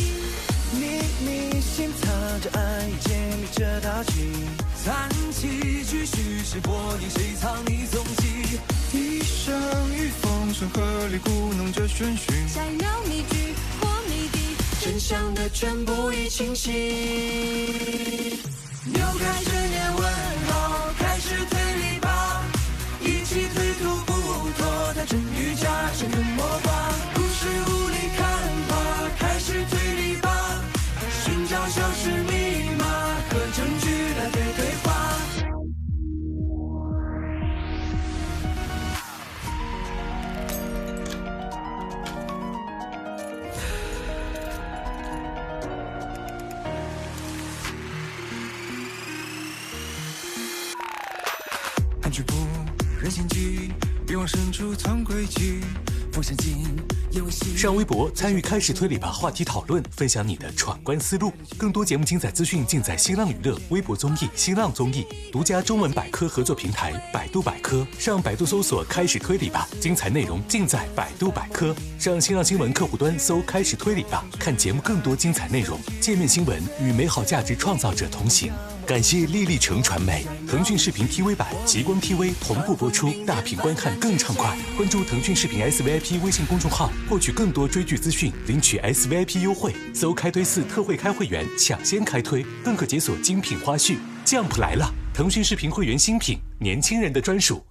秘密心藏着爱，建立着大旗，残气继续是播映，谁藏匿踪迹？一生与风声合力鼓弄着喧讯，下一秒谜句或谜底，真相的全部已清晰。扭开执念问号，开始推理吧，一起推脱不脱。的真与假，谁能摸拔？故事无力看法，开始推理吧，寻找消失密码和证据来对话。安局部任性机，别往深处藏诡计，风险进。上微博参与开始推理吧话题讨论，分享你的闯关思路。更多节目精彩资讯尽在新浪娱乐、微博综艺、新浪综艺独家中文百科合作平台百度百科。上百度搜索开始推理吧，精彩内容尽在百度百科。上新浪新闻客户端搜开始推理吧，看节目更多精彩内容。界面新闻与美好价值创造者同行。感谢丽丽城传媒、腾讯视频 TV 版、极光 TV 同步播出，大屏观看更畅快。关注腾讯视频 SVIP 微信公众号，获取更多追剧资讯，领取 SVIP 优惠。搜开推4特惠开会员，抢先开推，更可解锁精品花絮。Jump 来了，腾讯视频会员新品，年轻人的专属。